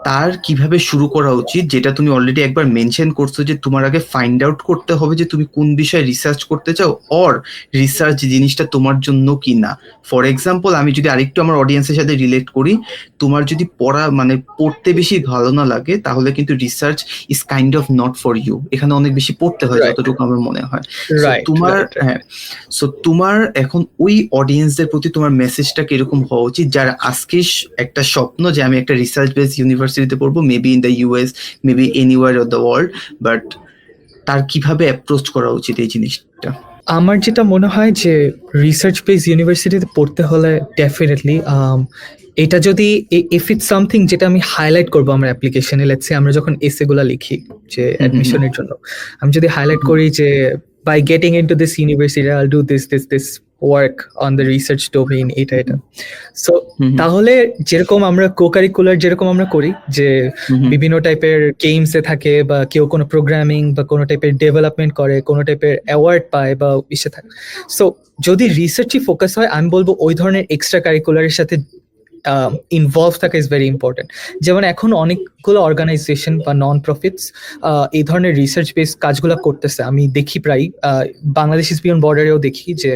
তার কিভাবে শুরু করা উচিত, যেটা তুমি অলরেডি একবার মেনশন করছো যে তোমার আগে ফাইন্ড আউট করতে হবে যে তুমি কোন বিষয়ে রিসার্চ করতে চাও, অর রিসার্চ জিনিসটা তোমার জন্য কি না। ফর এক্সাম্পল, আমি যদি আরেকটু আমার অডিয়েন্সের সাথে রিলেট করি, তোমার যদি পড়তে বেশি ভালো না লাগে, তাহলে কিন্তু research is kind of not for you. এখানে অনেক বেশি পড়তে হয় রাইট যতটুকু আমার মনে হয়। সো রাইট তোমার রাইট হ্যাঁ, সো তোমার এখন ওই অডিয়েন্সদের প্রতি তোমার মেসেজটা কিরকম হওয়া উচিত, যারা আজকে একটা স্বপ্ন যে আমি একটা রিসার্চ বেস ইউনিভার্সিটিতে পড়বো, maybe in the US, maybe anywhere of the world, but তার কিভাবে অ্যাপ্রোচ করা উচিত এই জিনিসটা? আমার যেটা মনে হয় যে রিসার্চ বেস ইউনিভার্সিটিতে পড়তে হলে ডেফিনেটলি এটা যদি ইফ ইটস সামথিং যেটা আমি হাইলাইট করবো আমার অ্যাপ্লিকেশনে, লেটস সে আমরা যখন এসে গুলা লিখি যে অ্যাডমিশনের জন্য, আমি যদি হাইলাইট করি যে by getting into this university I will do this work on the research domain, এটা সো তাহলে যেরকম আমরা কোকারিকুলার যেরকম আমরা করি যে বিভিন্ন টাইপের গেমসে থাকে, বা কেউ কোনো প্রোগ্রামিং বা কোনো টাইপের ডেভেলপমেন্ট করে, কোনো টাইপের অ্যাওয়ার্ড পায় বা ইসে থাকে। সো যদি রিসার্চই ফোকাস হয়, আমি বলবো ওই ধরনের এক্সট্রা কারিকুলারের সাথে ইনভলভ থাকা ইজ ভেরি ইম্পর্টেন্ট। যেমন এখন অনেকগুলো অর্গানাইজেশন বা নন প্রফিটস এই ধরনের রিসার্চ বেস কাজগুলো করতেছে, আমি দেখি প্রায় বাংলাদেশ ইজ বিয়ন্ড বর্ডারেও দেখি যে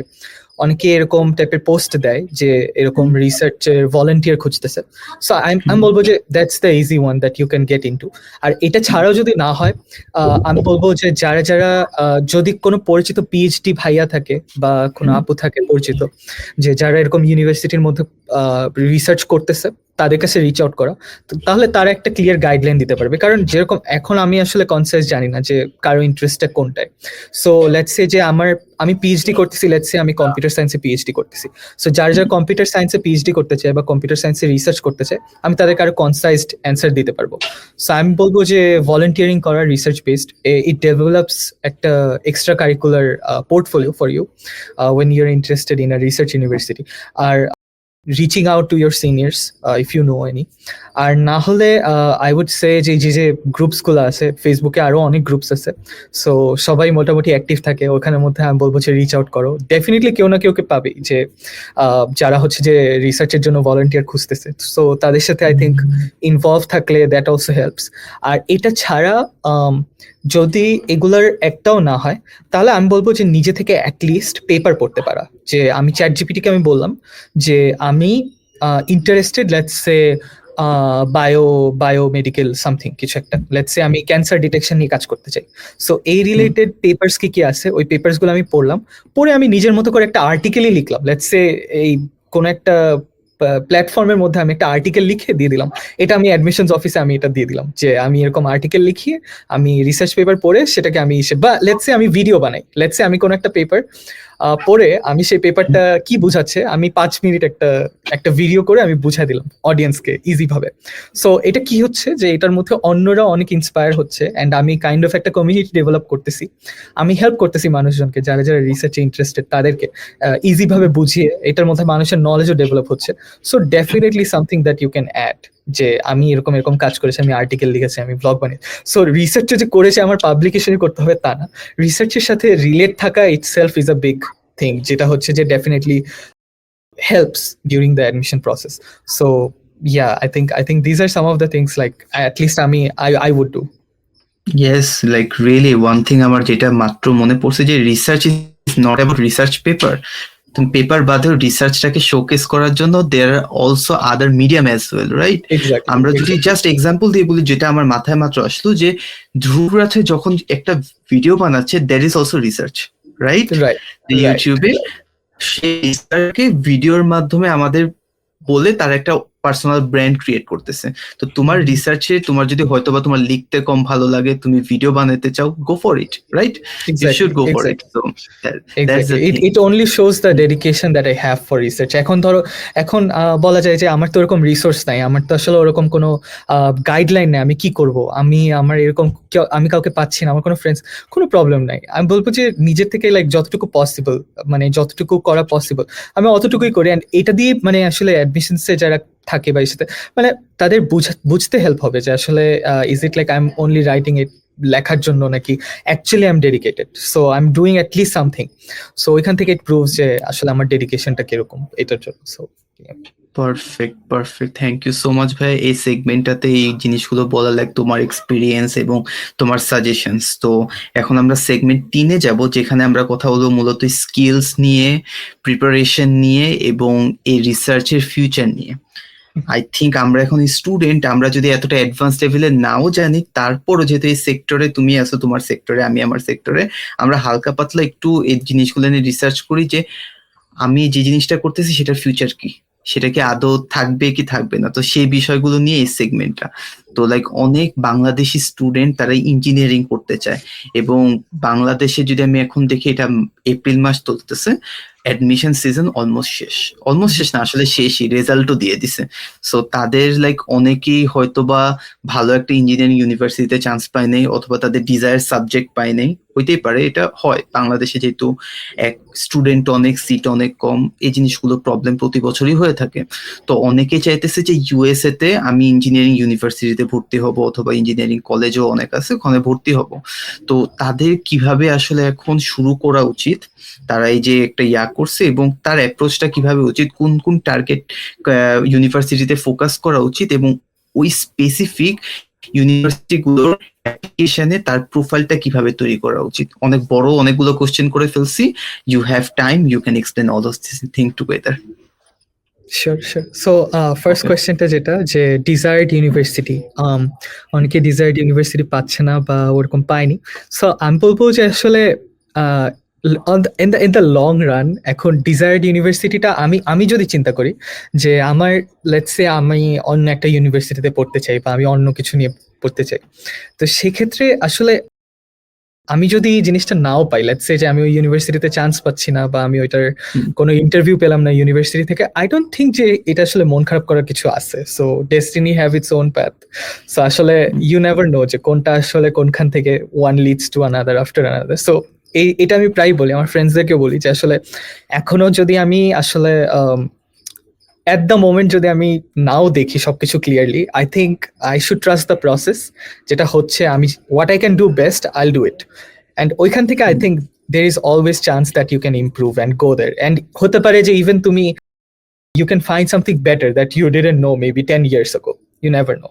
অনেকে এরকম টাইপের পোস্ট দেয় যে এরকম রিসার্চের ভলেন্টিয়ার খুঁজতেছে। সো আমি বলবো যে that's the easy one that you can get into. আর এটা ছাড়াও যদি না হয়, আমি বলবো যে যারা যারা যদি কোনো পরিচিত পিএইচডি ভাইয়া থাকে বা কোনো আপু থাকে পরিচিত, যে যারা এরকম ইউনিভার্সিটির মধ্যে রিসার্চ করতেছে, তাদের কাছে রিচ আউট করা, তাহলে তারা একটা ক্লিয়ার গাইডলাইন দিতে পারবে। কারণ যেরকম এখন আমি আসলে কনসাস জানি না যে কারো ইন্টারেস্টটা কোনটায়। সো লেটস সে যে আমি পিএইচডি করতেছি, লেটস সে আমি কম্পিউটার সায়েন্সে পিএইচডি করতেছি। সো যারা যারা কম্পিউটার সায়েন্সে পিএইচডি করতে চায় বা কম্পিউটার সায়েন্সে রিসার্চ করতে চায়, আমি তাদেরকে আরো কনসাইজড অ্যান্সার দিতে পারবো। সো আমি বলবো যে ভলেন্টিয়ারিং করা রিসার্চ বেসড, ইট ডেভেলপস একটা extracurricular portfolio for you when you're interested in a research university. আর reaching out to your seniors if you know any. আর না হলে আই উড সে যে গ্রুপস গুলো আছে, ফেসবুকে আরো অনেক গ্রুপস আছে, সো সবাই মোটামুটি অ্যাক্টিভ থাকে ওখানের মধ্যে। আমি বলবো যে রিচ আউট করো, ডেফিনেটলি কেউ না কেউকে পাবে যে যারা হচ্ছে যে রিসার্চের জন্য ভলান্টিয়ার খুঁজতেছে। সো তাদের সাথে আই থিঙ্ক ইনভলভ থাকলে দ্যাট অলসো হেল্পস। আর এটা ছাড়া যদি এগুলার একটাও না হয়, তাহলে আমি বলবো যে নিজে থেকে অ্যাটলিস্ট পেপার পড়তে পারা। যে আমি চ্যাট জিপিটিকে আমি বললাম যে আমি interested let's say biomedical something কিছু একটা, লেটস সে আমি ক্যান্সার ডিটেকশন নিয়ে কাজ করতে চাই। সো এই রিলেটেড পেপার্স কি আছে, ওই পেপার্স গুলো আমি পড়লাম, পড়ে আমি নিজের মতো করে একটা আর্টিকেলই লিখলাম। লেটস সে এই কোনো একটা প্ল্যাটফর্মের মধ্যে আমি একটা আর্টিকেল লিখে দিয়ে দিলাম, এটা আমি অ্যাডমিশনস অফিসে আমি এটা দিয়ে দিলাম যে আমি এরকম আর্টিকেল লিখিয়ে আমি রিসার্চ পেপার পড়ে সেটাকে আমি বা লেটস সে আমি ভিডিও বানাই, লেটস সে আমি কোনো একটা পেপার পড়ে আমি সেই পেপারটা কি বুঝাচ্ছে আমি 5 মিনিট একটা ভিডিও করে আমি বুঝাই দিলাম অডিয়েন্সকে ইজি ভাবে। সো এটা কি হচ্ছে যে এটার মধ্যে অন্যরা অনেক ইন্সপায়ার হচ্ছে, অ্যান্ড আমি কাইন্ড অফ একটা কমিউনিটি ডেভেলপ করতেছি, আমি হেল্প করতেছি মানুষজনকে যারা যারা রিসার্চে ইন্টারেস্টেড, তাদেরকে ইজি ভাবে বুঝিয়ে এটার মধ্যে মানুষের নলেজও ডেভেলপ হচ্ছে। So definitely something that you can add, যে আমি এরকম কাজ করেছি, আমি আর্টিকেল লিখেছি, আমি ব্লগ বানিয়ে। সো রিসার্চে যে করেছে আমার পাবলিকেশনই করতে হবে তা না, রিসার্চের সাথে রিলেট থাকা itself is a big thing, যেটা হচ্ছে যে definitely helps during the admission process. So yeah, I think these are some of the things like at least I would do. Yes, like really one thing আমার যেটা মাত্র মনে পড়ছে যে research is not about research paper. তুমি পেপার বাদেও রিসার্চটাকে শোকেস করার জন্য there are also other medium as well, right? Exactly, আমরা যদি exactly. জাস্ট এক্সাম্পল দিয়ে বলি, যেটা আমার মাথায় মাত্র আসলো, যে ধ্রুবরাথে যখন একটা ভিডিও বানাচ্ছে, that is also research, right? Right, ইউটিউবে সেই রিসার্চকে ভিডিওর মাধ্যমে আমাদের বলে তার একটা পার্সোনাল ব্র্যান্ড ক্রিয়েট করতেছে। তো তোমার রিসার্চে তোমার যদি হয়তো বা তোমার লিখতে কম ভালো লাগে, তুমি ভিডিও বানাতে চাও, go for it, right? You exactly, should go for it. exactly. So that's the Exactly. It thing. it only shows the dedication that I have for research. এখন ধরো এখন বলা যায় যে আমার তো ওরকম রিসোর্স নাই, আমার তো আসলে ওরকম কোনো গাইডলাইন নেই আমি কি করব, আমার এরকম আমি কাউকে পাচ্ছি না, আমার কোনো ফ্রেন্ডস, কোনো প্রবলেম নাই। আমি বলবো যে নিজের থেকে লাইক যতটুকু পসিবল, মানে যতটুকু করা পসিবল আমি অতটুকুই করি। অ্যান্ড এটা দিয়ে মানে আসলে অ্যাডমিশনসে যারা থাকে বা সাথে মানে তাদের বুঝতে হেল্প হবে যে আসলে is it like I am only writing it লেখার জন্য নাকি actually I am dedicated, so I am doing at least something. So ওইখান থেকে ইট প্রুভস যে আসলে আমার ডেডিকেশনটা কিরকম এটার জন্য। So perfect, perfect. Thank you so much ভাই, এই সেগমেন্টটাতে এই জিনিসগুলো বলা, লাইক তোমার এক্সপিরিয়েন্স এবং তোমার সাজেশনস। তো এখন আমরা সেগমেন্ট 3-এ যাব, যেখানে আমরা কথা বলবো মূলত স্কিলস নিয়ে, প্রিপারেশন নিয়ে এবং এই রিসার্চের ফিউচার নিয়ে। আই থিঙ্ক আমরা এখন স্টুডেন্ট, আমরা যদি এতটা অ্যাডভান্স লেভেলে নাও জানি, তারপরও যেহেতু এই সেক্টরে তুমি আছো তোমার সেক্টরে, আমি আমার সেক্টরে, আমরা হালকা পাতলা একটু এই জিনিসগুলো নিয়ে রিসার্চ করি যে আমি যে জিনিসটা করতেছি সেটার ফিউচার কি, সেটা কি আদৌ থাকবে কি থাকবে না। তো সেই বিষয়গুলো নিয়ে এই সেগমেন্টটা। তো লাইক অনেক বাংলাদেশি স্টুডেন্ট তারা ইঞ্জিনিয়ারিং করতে চায়, এবং বাংলাদেশে যদি আমি এখন দেখি, এটা এপ্রিল মাস চলতেছে, অ্যাডমিশন সিজন অলমোস্ট শেষ না, আসলে শেষই, রেজাল্টও দিয়ে দিছে। সো তাদের লাইক অনেকেই হয়তো বা ভালো একটা ইঞ্জিনিয়ারিং ইউনিভার্সিটিতে চান্স পায় নাই, অথবা তাদের ডিজায়ার সাবজেক্ট পায় নাই, হইতেই পারে, এটা হয় বাংলাদেশে, যেহেতু এক স্টুডেন্ট অনেক, সিট অনেক কম, এই জিনিসগুলো প্রবলেম প্রতি বছরই হয়ে থাকে। তো অনেকে চাইতেছে যে ইউএসএ তে আমি ইঞ্জিনিয়ারিং ইউনিভার্সিটিতে ভর্তি হব, অথবা ইঞ্জিনিয়ারিং কলেজও অনেক আছে, ওখানে ভর্তি হব। তো তাদের কিভাবে আসলে এখন শুরু করা উচিত, তারা এই যে একটা করছে, এবং তার অ্যাপ্রোচটা কিভাবে উচিত, কোন কোন টার্গেট ইউনিভার্সিটিতে ফোকাস করা উচিত, এবং ওই স্পেসিফিক ইউনিভার্সিটি গুলোর অ্যাপ্লিকেশনে তার প্রোফাইলটা কিভাবে তৈরি করা উচিত। অনেক বড় অনেকগুলো কোশ্চেন করে ফেলছি, you have time, you can explain all of this thing together. Sure sure. So first Okay. কোয়েশ্চেনটা যেটা যে ডিজায়ার্ড ইউনিভার্সিটি, অনেকে ডিজায়ার্ড ইউনিভার্সিটি পাচ্ছে না বা ওরকম পায়নি। সো আমি বলবো যে আসলে ইন দ্য লং রান এখন ডিজায়ার্ড ইউনিভার্সিটিটা আমি যদি চিন্তা করি যে আমার লেটস সে আমি অন্য একটা ইউনিভার্সিটিতে পড়তে চাই বা আমি অন্য কিছু নিয়ে পড়তে চাই, তো সেক্ষেত্রে আসলে আমি যদি এই জিনিসটা নাও পাই, লেটস সে যে আমি ওই ইউনিভার্সিটিতে চান্স পাচ্ছি না বা আমি ওইটার কোনো ইন্টারভিউ পেলাম না ইউনিভার্সিটি থেকে, আই ডোন্ট থিঙ্ক যে এটা আসলে মন খারাপ করার কিছু আছে। So destiny have its own path. So আসলে ইউ নেভার নো যে কোনটা আসলে কোনখান থেকে one leads to another after another. So এটা আমি প্রায় বলি, আমার ফ্রেন্ডসদেরকে বলি যে আসলে এখনো যদি আমি আসলে অ্যাট দ্য মোমেন্ট যদি আমি নাও দেখি সবকিছু clearly, I think I should trust the process, যেটা হচ্ছে আমি what I can do best I'll do it. And ওইখান থেকে I think there is always chance that you can improve and go there. And হতে পারে যে ইভেন তুমি you can find something better that you didn't know maybe 10 years ago. You never know.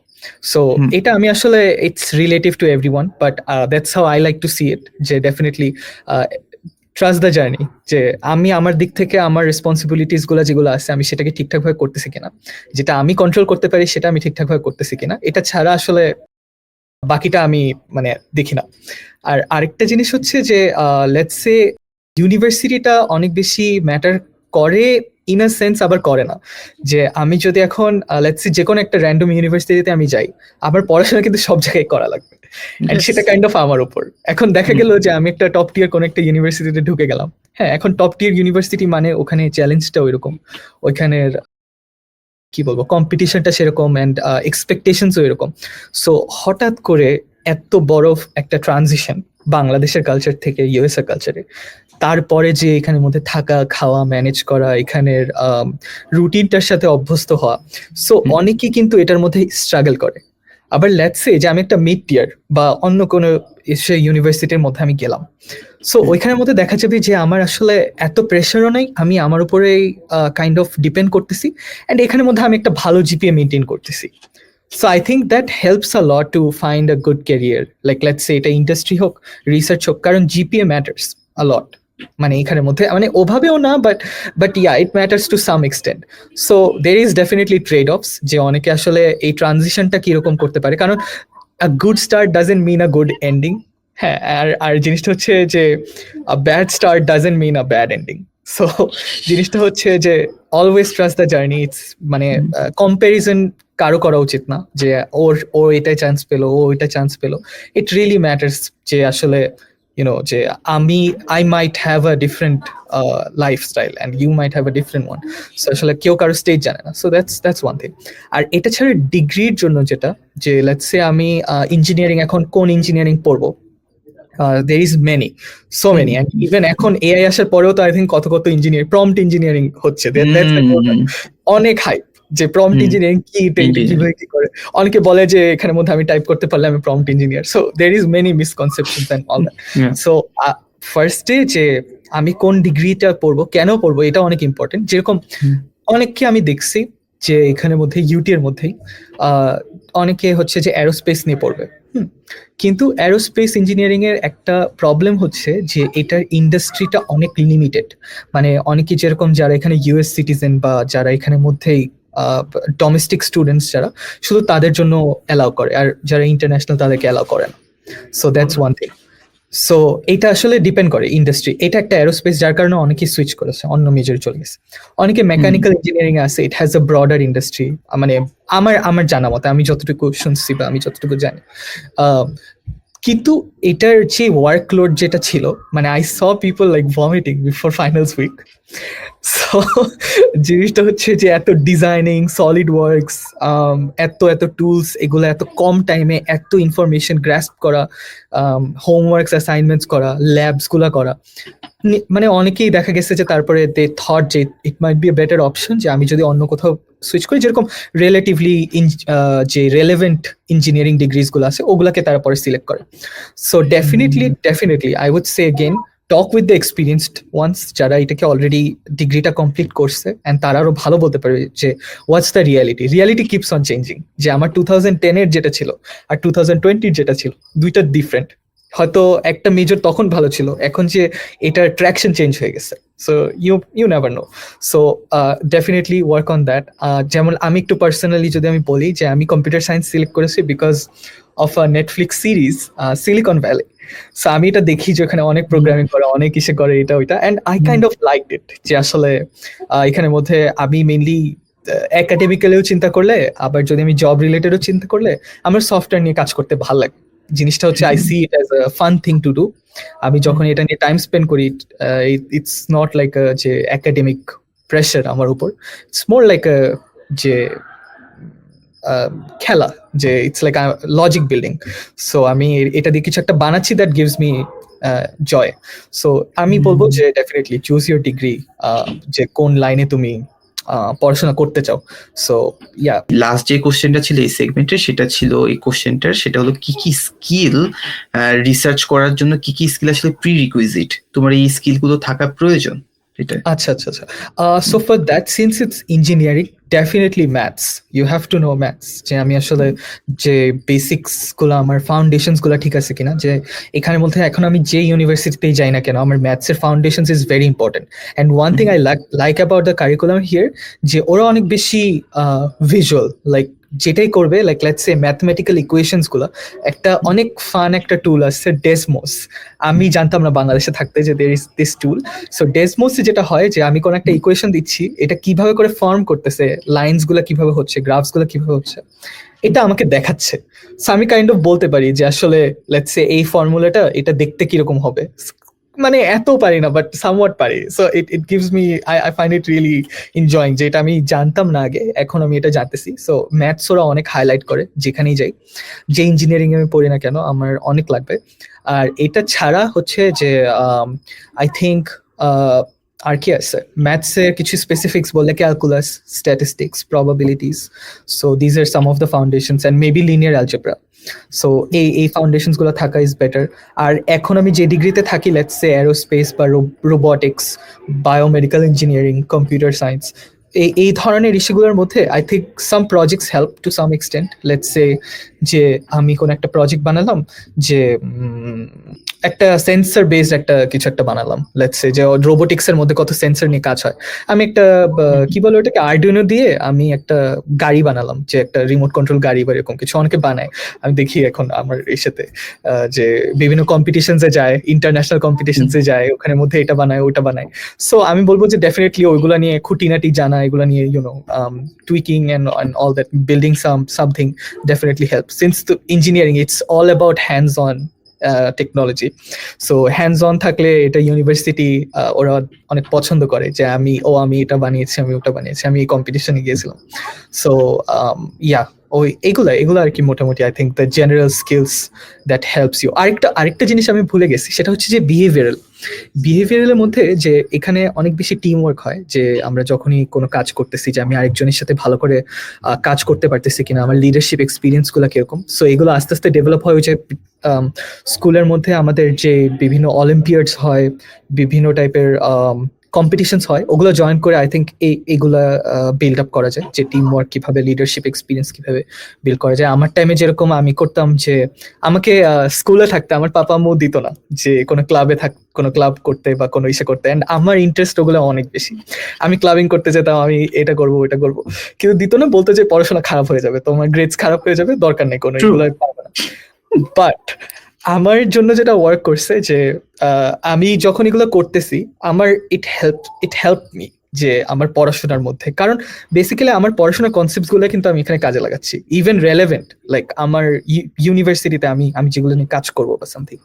So এটা আমি আসলে it's relative to everyone, but that's how I like to see it. যে definitely trust the journey, যে আমি আমার দিক থেকে আমার রেসপন্সিবিলিটিস গুলো যেগুলো আছে আমি সেটাকে ঠিকঠাক ভাবে করতেছি কিনা, যেটা আমি কন্ট্রোল করতে পারি সেটা আমি ঠিকঠাক ভাবে করতেছি কিনা, এটা ছাড়া আসলে বাকিটা আমি মানে দেখি না। আর আরেকটা জিনিস হচ্ছে যে লেটস সে ইউনিভার্সিটিটা অনেক বেশি ম্যাটার করে ইন আ সেন্স, আবার করে না। যে আমি যদি এখন লেটস সে যে কোনো একটা র্যান্ডম ইউনিভার্সিটিতে আমি যাই, আমার পড়াশোনা কিন্তু সব জায়গায় করা লাগবে, এন্ড সেটা কাইন্ড অফ আমার উপর। এখন দেখা গেল যে আমি একটা টপ টিয়ার কোনো একটা ইউনিভার্সিটিতে ঢুকে গেলাম, হ্যাঁ এখন টপ টিয়ার ইউনিভার্সিটি মানে ওখানে চ্যালেঞ্জটা ওইরকম, ওইখানের কি বলবো কম্পিটিশনটা সেরকম অ্যান্ড এক্সপেকটেশনসও এরকম। সো হঠাৎ করে এত বড় একটা ট্রানজিশন বাংলাদেশের কালচার থেকে ইউএসএ কালচারে, তারপরে যে এখানের মধ্যে থাকা খাওয়া ম্যানেজ করা, এখানের রুটিনটার সাথে অভ্যস্ত হওয়া, সো অনেকেই কিন্তু এটার মধ্যে স্ট্রাগল করে। আবার লেটস সে যে আমি একটা মিড টিয়ার বা অন্য কোনো ইউনিভার্সিটির মধ্যে আমি গেলাম, সো ওইখানের মধ্যে দেখা যাবে যে আমার আসলে এত প্রেশারও নাই, আমি আমার উপরে কাইন্ড অফ ডিপেন্ড করতেছি, অ্যান্ড এখানের মধ্যে আমি একটা ভালো জিপিএ মেনটেন করতেছি। So I think that helps a lot to find a good career, like let's say এটা ইন্ডাস্ট্রি হোক, রিসার্চ হোক, কারণ জিপিএ ম্যাটার্স আ লট। মানে এখানের মধ্যে মানে ওভাবেও না, but ya it matters to some extent. So there is definitely trade offs, যে অনেকে আসলে এই ট্রানজিশনটা কিরকম করতে পারে, কারণ a good start doesn't mean a good ending. হ্যাঁ, আর জিনিসটা হচ্ছে যে a bad start doesn't mean a bad ending. So জিনিসটা হচ্ছে যে always trust the journey. It's মানে কম্প্যারিজন কারো করা উচিত না, যে ও এটাই চান্স পেলো, ও ওইটা চান্স পেলো। ইট রিয়েলি ম্যাটার্স যে আসলে যে I might have a different lifestyle and you might have a different one. So আসলে কেউ কারো স্টেজ জানে না। So that's one thing. আর এটা ছাড়া ডিগ্রির জন্য যেটা, যে লেটস সে আমি ইঞ্জিনিয়ারিং, এখন কোন ইঞ্জিনিয়ারিং পড়বো, there is so many, and even এখন এআই আসার পরেও তো আই থিঙ্ক কত ইঞ্জিনিয়ারিং, প্রম্পট ইঞ্জিনিয়ারিং হচ্ছে। অনেক হাইপ যে প্রম্পট ইঞ্জিনিয়ারিং কি, কিভাবে কি করে। অনেকে বলে যে এখানের মধ্যে আমি টাইপ করতে পারলে আমি prompt engineer. So there is many misconceptions and all that. So ফার্স্টে যে আমি কোন ডিগ্রিটা পড়বো, কেন পড়বো, এটা অনেক ইম্পর্টেন্ট। যেরকম অনেককে আমি দেখছি যে এখানের মধ্যে ইউটি এর মধ্যেই অনেকে হচ্ছে যে অ্যারোস্পেস নিয়ে পড়বে, কিন্তু অ্যারোস্পেস ইঞ্জিনিয়ারিং এর একটা প্রবলেম হচ্ছে যে এটার ইন্ডাস্ট্রিটা অনেক লিমিটেড। মানে অনেকে যেরকম যারা এখানে ইউএস সিটিজেন বা যারা এখানে মধ্যেই ডোমেস্টিক স্টুডেন্টস যারা, শুধু তাদের জন্য অ্যালাউ করে, আর যারা ইন্টারন্যাশনাল তাদেরকে অ্যালাউ করে না। So that's one thing. So এটা আসলে ডিপেন্ড করে ইন্ডাস্ট্রি। এটা একটা অ্যারোস্পেস, যার কারণে অনেকে সুইচ করেছে, অন্য মেজর চলে গেছে। অনেকে মেকানিক্যাল ইঞ্জিনিয়ারিং আছে, it has a broader industry. মানে আমার জানা মতে, আমি যতটুকু শুনছি বা আমি যতটুকু জানি, কিন্তু এটার যে ওয়ার্কলোড যেটা ছিল, মানে I saw people like vomiting before finals week. So জিনিসটা হচ্ছে যে এত ডিজাইনিং, সলিড ওয়ার্কস, এত টুলস, এগুলো এত কম টাইমে এত ইনফরমেশন গ্রাস্প করা, হোমওয়ার্কস অ্যাসাইনমেন্টস করা, ল্যাবস গুলা করা, মানে অনেকেই দেখা গেছে যে তারপরে দে থট যে it might be a better option যে আমি যদি অন্য কোথাও সুইচ করি, যেরকম রিলেটিভলি যে রেলেভেন্ট ইঞ্জিনিয়ারিং ডিগ্রিজ গুলো আছে ওগুলাকে তারপরে সিলেক্ট করে। So definitely I would say again, talk with the experienced ones, যারা এটাকে অলরেডি ডিগ্রিটা কমপ্লিট করছে, অ্যান্ড তারা আরো ভালো বলতে পারবে যে what's the reality keeps on changing. যে আমার 2010-এর যেটা ছিল আর 2020-র যেটা ছিল, দুইটা ডিফারেন্ট। হয়তো একটা মেজর তখন ভালো ছিল, এখন যে এটার ট্র্যাকশন চেঞ্জ হয়ে গেছে। So you never know. So definitely work on that. যেমন আমি একটু পার্সোনালি যদি আমি বলি, যে আমি কম্পিউটার সায়েন্স সিলেক্ট করেছি because of a Netflix series Silicon Valley. So আমি এটা দেখি যে ওখানে অনেক প্রোগ্রামিং করে, অনেক ইসে করে, এটা ওইটা, and I kind of liked ইট। যে আসলে এখানের মধ্যে আমি মেইনলি একাডেমিক্যালিও চিন্তা করলে, আবার যদি আমি জব রিলেটেডও চিন্তা করলে, আমার সফটওয়্যার নিয়ে কাজ করতে ভালো লাগে। জিনিসটা হচ্ছে I see it as a fun thing to do. আমি যখন এটা নিয়ে টাইম স্পেন্ড করি, ইটস নট লাইক যে একাডেমিক প্রেশার আমার উপর, ইটস মোর লাইক যে খেলা, যে it's like logic building. So আমি এটা দিয়ে কিছু একটা বানাচ্ছি, that gives me joy. So আমি বলবো যে ডেফিনেটলি চুজ ইউর ডিগ্রি, যে কোন লাইনে তুমি পড়াশোনা করতে চাও। সো ইয়া, লাস্ট যে কোশ্চেনটা ছিল এই সেগমেন্টের, সেটা ছিল এই কোশ্চেনটার, সেটা হলো কি কি স্কিল রিসার্চ করার জন্য, কি কি স্কিল আসলে প্রি রিকুইজিট, তোমার এই স্কিলগুলো থাকা প্রয়োজন এটা? আচ্ছা। So for that, since it's engineering, definitely maths, you have to know maths. যে আমি আসলে যে বেসিক্স গুলো, আমার ফাউন্ডেশনস গুলো ঠিক আছে কিনা, যে এখানের মধ্যে এখন আমি যে ইউনিভার্সিটিতেই যাই না কেন, আমার ম্যাথস এর foundations is very important. And one thing I like about the curriculum here, যে ওরা অনেক বেশি ভিজুয়াল, লাইক যেটাই করবে, like let's say mathematical equations গুলো, একটা অনেক ফান একটা টুল আছে ডেসমোস। আমি জানতাম না বাংলাদেশে থাকতে যে there is this tool. So ডেসমোসে যেটা হয়, যে আমি কোনো একটা ইকুয়েশন দিচ্ছি, এটা কিভাবে করে ফর্ম করতেছে, লাইনস গুলো কিভাবে হচ্ছে, গ্রাফস গুলো কিভাবে হচ্ছে, এটা আমাকে দেখাচ্ছে। সো আমি কাইন্ড অফ বলতে পারি যে আসলে লেটস সে এই ফর্মুলাটা, এটা দেখতে কিরকম হবে। মানে এত পারি না, বাট সামওয়াট পারি। So it gives me, I find it really enjoying, যে এটা আমি জানতাম না আগে, এখন আমি এটা জানতেছি। সো ম্যাথস ওরা অনেক হাইলাইট করে যেখানেই যাই, যে ইঞ্জিনিয়ারিং আমি পড়ি না কেন, আমার অনেক লাগবে। আর এটা ছাড়া হচ্ছে যে আই থিঙ্ক আর কি আছে, ম্যাথসের কিছু স্পেসিফিক্স বললে calculus, statistics, probabilities. So these are some of the foundations, and maybe linear algebra. So এই ফাউন্ডেশনস গুলো থাকা ইজ বেটার। আর এখন আমি যে ডিগ্রিতে থাকি, লেটস সে অ্যারোস্পেস বা robotics, biomedical engineering, computer science, এই ধরনের ইস্যুগুলোর মধ্যে I think some projects help to some extent. Let's say যে আমি কোনো একটা প্রজেক্ট বানালাম, যে একটা সেন্সর বেসড একটা কিছু একটা বানালাম, লেটস সে যে রোবোটিক্স এর মধ্যে কত সেন্সর নিয়ে কাজ হয়। আমি একটা কি বলে ওটাকে, আর্ডুইনো দিয়ে আমি একটা গাড়ি বানালাম, যে একটা রিমোট কন্ট্রোল গাড়ি বা এরকম কিছু অনেকে বানায়। আমি দেখি এখন আমার এই সাথে যে বিভিন্ন কম্পিটিশনসে যায়, ইন্টারন্যাশনাল কম্পিটিশনসে যায়, ওখানের মধ্যে এটা বানায় ওটা বানায়। সো আমি বলবো যে ডেফিনেটলি ওইগুলা নিয়ে খুঁটিনাটি জানা, এগুলা নিয়ে tweaking and all that, building something definitely helps, since the engineering it's all about hands on technology. So hands on থাকলে এটা ইউনিভার্সিটি ওরা অনেক পছন্দ করে, যে আমি এটা বানিয়েছি, আমি ওটা বানিয়েছি, আমি এই কম্পিটিশনে গিয়েছিলাম। সো ইয়া, এগুলা আর কি মোটামুটি I think the general skills that helps you. আরেকটা জিনিস আমি ভুলে গেছি, সেটা হচ্ছে যে বিহেভিয়ারালের মধ্যে যে এখানে অনেক বেশি টিম ওয়ার্ক হয়, যে আমরা যখনই কোনো কাজ করতেছি, যে আমি আরেকজনের সাথে ভালো করে কাজ করতে পারতেছি কিনা, আমার লিডারশিপ এক্সপিরিয়েন্স গুলো কিরকম। সো এগুলো আস্তে আস্তে ডেভেলপ হয়। যে স্কুলের মধ্যে আমাদের যে বিভিন্ন অলিম্পিয়াডস হয়, বিভিন্ন টাইপের কম্পিটিশনস হয়, ওগুলো জয়েন করে আই থিঙ্ক এইগুলা বিল্ড আপ করা যায়, যে টিম ওয়ার্ক কিভাবে, লিডারশিপ এক্সপিরিয়েন্স কিভাবে বিল্ড করা যায়। আমার টাইমে যেরকম আমি করতাম, যে আমাকে স্কুলে থাকতে আমার পাপা আম্মু দিত না যে কোনো ক্লাব করতে বা কোনো ইসে করতে, অ্যান্ড আমার ইন্টারেস্ট ওগুলো অনেক বেশি। আমি ক্লাবিং করতে যেতাম, আমি এটা করবো ওটা করবো, কিন্তু দিত না, বলতো যে পড়াশোনা খারাপ হয়ে যাবে, তোমার গ্রেডস খারাপ হয়ে যাবে, দরকার নেই কোনো, এগুলো পারবে না। বাট আমার জন্য যেটা ওয়ার্ক করছে, যে আমি যখন এগুলো করতেছি, আমার ইট হেল্প মি, যে আমার পড়াশোনার মধ্যে, কারণ বেসিক্যালি আমার পড়াশোনার কনসেপ্টস গুলো কিন্তু আমি এখানে কাজে লাগাচ্ছি, ইভেন রেলেভেন্ট, লাইক আমার ইউনিভার্সিটিতে আমি যেগুলো নিয়ে কাজ করবো বা সামথিং।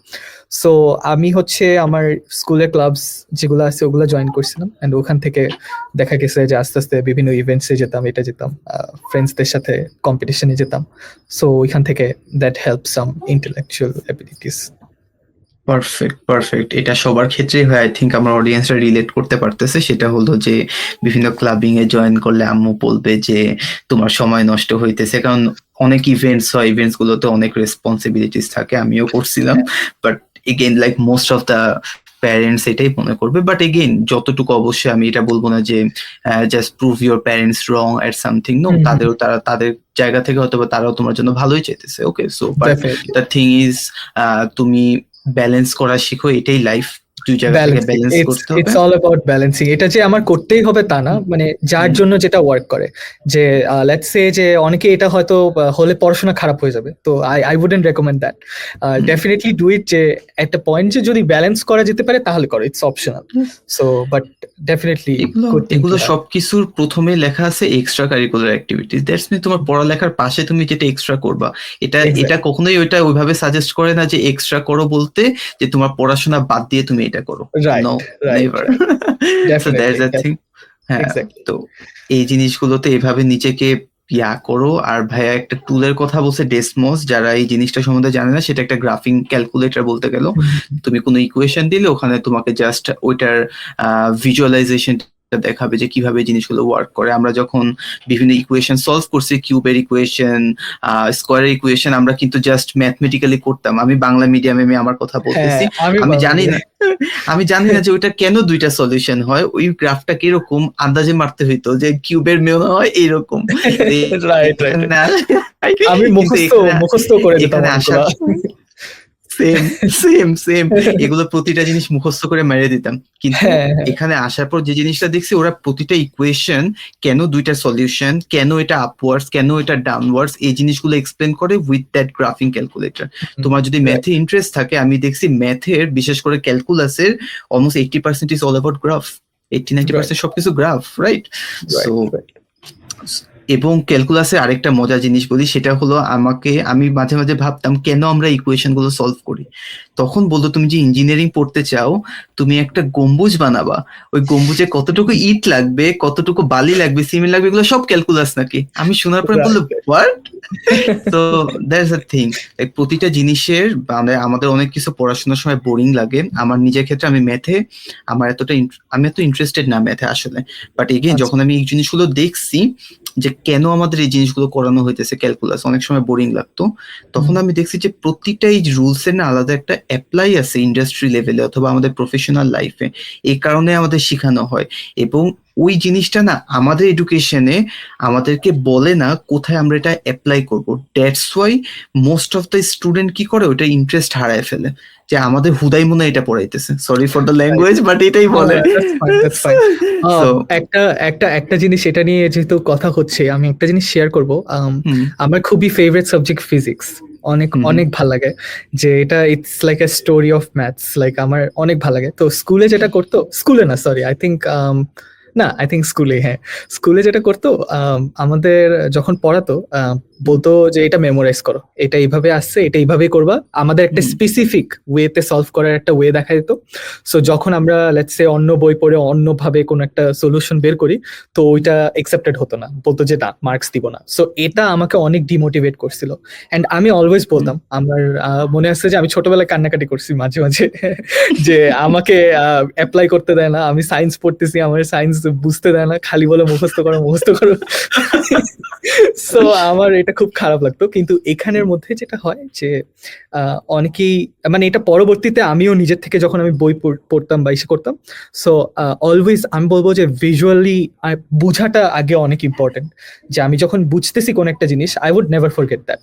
সো আমি হচ্ছে আমার স্কুলের ক্লাবস যেগুলো আছে ওগুলো জয়েন করছিলাম, অ্যান্ড ওখান থেকে দেখা গেছে যে আস্তে আস্তে বিভিন্ন ইভেন্টসে যেতাম, ফ্রেন্ডসদের সাথে কম্পিটিশনে যেতাম। সো ওইখান থেকে that help some intellectual abilities. Perfect. এটা সবার ক্ষেত্রেই হয়, আই থিঙ্ক আমার অডিয়েন্সরা রিলেট করতে পারতেছে। সেটা হলো যে বিভিন্ন ক্লাবিং এ জয়েন করলে আম্মু বলবে যে তোমার সময় নষ্ট হইতেছে, কারণ অনেক ইভেন্টস হয়, ইভেন্টস গুলোতে অনেক রেসপন্সিবিলিটিস থাকে। আমিও করছিলাম, but again like most of the parents এটাই মনে করবে। বাট এগেইন যতটুকু, অবশ্যই আমি এটা বলবো না যে just prove your parents wrong at something, no, তারা তাদের জায়গা থেকে হয়তো তারাও তোমার জন্য ভালোই চাইতেছে। Okay, so but the thing is তুমি ব্যালেন্স করা শিখো, এটাই লাইফ, দুই জায়গা থেকে ব্যালেন্স করতে হবে। It's all about balancing. এটা যে আমার করতেই হবে তা না, মানে যার জন্য যেটা ওয়ার্ক করে। যে লেটস সে যে অনেকে এটা হয়তো হলে পড়াশোনা খারাপ হয়ে যাবে, তো I wouldn't recommend that. Definitely do it, যে একটা পয়েন্ট যে যদি ব্যালেন্স করা যেতে পারে তাহলে করো, it's optional. So but definitely এগুলো সবকিছুর প্রথমে লেখা আছে extra curricular activities. That's mean তোমার পড়ালেখার পাশে তুমি যেটা এক্সট্রা করবা, এটা কখনোই ওইটা ওইভাবে সাজেস্ট করে না যে এক্সট্রা করো বলতে যে তোমার পড়াশোনা বাদ দিয়ে তুমি এটা করো। No, never. So that's the thing. হ্যাঁ, তো এই জিনিসগুলোতে এভাবে নিজেকে করো। আর ভাইয়া একটা টুলের কথা বলছে, ডেসমোস। যারা এই জিনিসটা সম্বন্ধে জানে না, সেটা একটা গ্রাফিং ক্যালকুলেটর বলতে গেল। তুমি কোনো ইকুয়েশন দিলে ওখানে তোমাকে জাস্ট ওইটার ভিজুয়ালাইজেশন দেখাবে যে কিভাবে জিনিসগুলো ওয়ার্ক করে। আমরা যখন বিভিন্ন ইকুয়েশন সলভ করছি, কিউবের ইকুয়েশন, স্কোয়ারের ইকুয়েশন, আমরা কিন্তু জাস্ট ম্যাথমেটিক্যালি করতাম। আমি বাংলা মিডিয়ামে, আমি আমার কথা বলতেছি, আমি জানি না যে ওইটা কেন দুইটা সলিউশন হয়, ওই গ্রাফটা কিরকম আন্দাজে মারতে হইতো যে কিউবের মেয়ে হয় এইরকম। আমি মুখস্থ করে দিতাম আসার সেম এগুলো প্রতিটা জিনিস মুখস্থ করে মেরে দিতাম। কিন্তু এখানে আসার পর যে জিনিসটা দেখছি, ওরা প্রতিটা ইকুয়েশন, কেন দুইটা সলিউশন, কেন এটা আপওয়ার্ডস, কেন এটা ডাউনওয়ার্ডস, এই জিনিসগুলো এক্সপ্লেন করে উইথ দ্যাট গ্রাফিং ক্যালকুলেটর। তোমার যদি ম্যাথে ইন্টারেস্ট থাকে, আমি দেখছি ম্যাথের, বিশেষ করে ক্যালকুলাসের almost 80% is all about graph. 80-90% সবকিছু গ্রাফ, রাইট? সো এবং ক্যালকুলাসে আরেকটা মজার জিনিস বলি, সেটা হলো আমি মাঝে মাঝে ভাবতাম কেন আমরা ইকুয়েশন গুলো সলভ করি। তখন বলতো, তুমি যে ইঞ্জিনিয়ারিং পড়তে চাও, তুমি একটা গম্বুজ বানাবা, ওই গম্বুজে কতটুকু ইট লাগবে, কতটুকু বালি লাগবে, সিমেন্ট লাগবে, এগুলো সব ক্যালকুলাস নাকি? আমি শোনার পরে বললো হোয়াট? তো দ্যাটস আ থিং, প্রতিটা জিনিসের আমাদের অনেক কিছু পড়াশোনার সময় বোরিং লাগে। আমার নিজের ক্ষেত্রে আমি এত ইন্টারেস্টেড না ম্যাথে আসলে, বাট এগেইন যখন আমি এই জিনিসগুলো দেখছি, যে কেন আমাদের এই জিনিসগুলো করানো হইতেছে, ক্যালকুলাস অনেক সময় বোরিং লাগতো, তখন আমি দেখছি যে প্রতিটা এই রুলস এর না আলাদা একটা অ্যাপ্লাই আছে ইন্ডাস্ট্রি লেভেলে অথবা আমাদের প্রফেশনাল লাইফে, এই কারণে আমাদের শেখানো হয়। এবং ওই জিনিসটা না আমাদের এডুকেশনে আমাদেরকে বলে না কোথায় আমরা এটা অ্যাপ্লাই করবো। That's why most of the student কি করে, ওটা ইন্টারেস্ট হারায় ফেলে, যে আমাদের হুদাই মনে হয় এটা পড়াইতেছে, sorry for the language, but এটাই বলে। That's fine. So, একটা একটা একটা জিনিস এটা নিয়ে যেহেতু কথা হচ্ছে, আমি একটা জিনিস শেয়ার করব। হুম, আমার খুবই ফেভারিট সাবজেক্ট ফিজিক্স, অনেক হুম, অনেক ভাল লাগে। যে এটা it's like a story of maths, like আমার অনেক ভাল লাগে। তো স্কুলে যেটা করতো, স্কুলে না সরি আই থিঙ্ক, না আই থিঙ্ক স্কুলে, হ্যাঁ স্কুলে যেটা করতো, আমাদের যখন পড়াতো বলতো যে এটা মেমোরাইজ করো, এটা এইভাবে আসছে, এটা এইভাবে করবা, আমাদের একটা হুম, স্পেসিফিক ওয়েতে সলভ করার একটা ওয়ে দেখা দিত। সো যখন আমরা লেটস সে অন্য বই পড়ে অন্যভাবে কোনো একটা সলিউশন বের করি, তো ওইটা একসেপ্টেড হতো না, বলতো যে না মার্কস দিব না। সো এটা আমাকে অনেক ডিমোটিভেট করছিল। এন্ড আমি অলওয়েজ বলতাম, আমার মনে আছে যে আমি ছোটবেলায় কান্নাকাটি করছি মাঝে মাঝে যে আমাকে অ্যাপ্লাই করতে দেয় না, আমি সায়েন্স পড়তেছি, আমার সায়েন্স বুঝতে দেয় না, খালি বলে মুখস্থ করো মুখস্থ করো। সো আমার এটা খুব খারাপ লাগতো। কিন্তু এখানের মধ্যে যেটা হয় যে অনেকেই, মানে এটা পরবর্তীতে আমিও নিজের থেকে যখন আমি বই পড়তাম বা ইসে করতাম, সো অলওয়েজ আমি বলবো যে ভিজুয়ালি বোঝাটা আগে অনেক ইম্পর্টেন্ট। যে আমি যখন বুঝতেছি কোন একটা জিনিস, I would never forget that.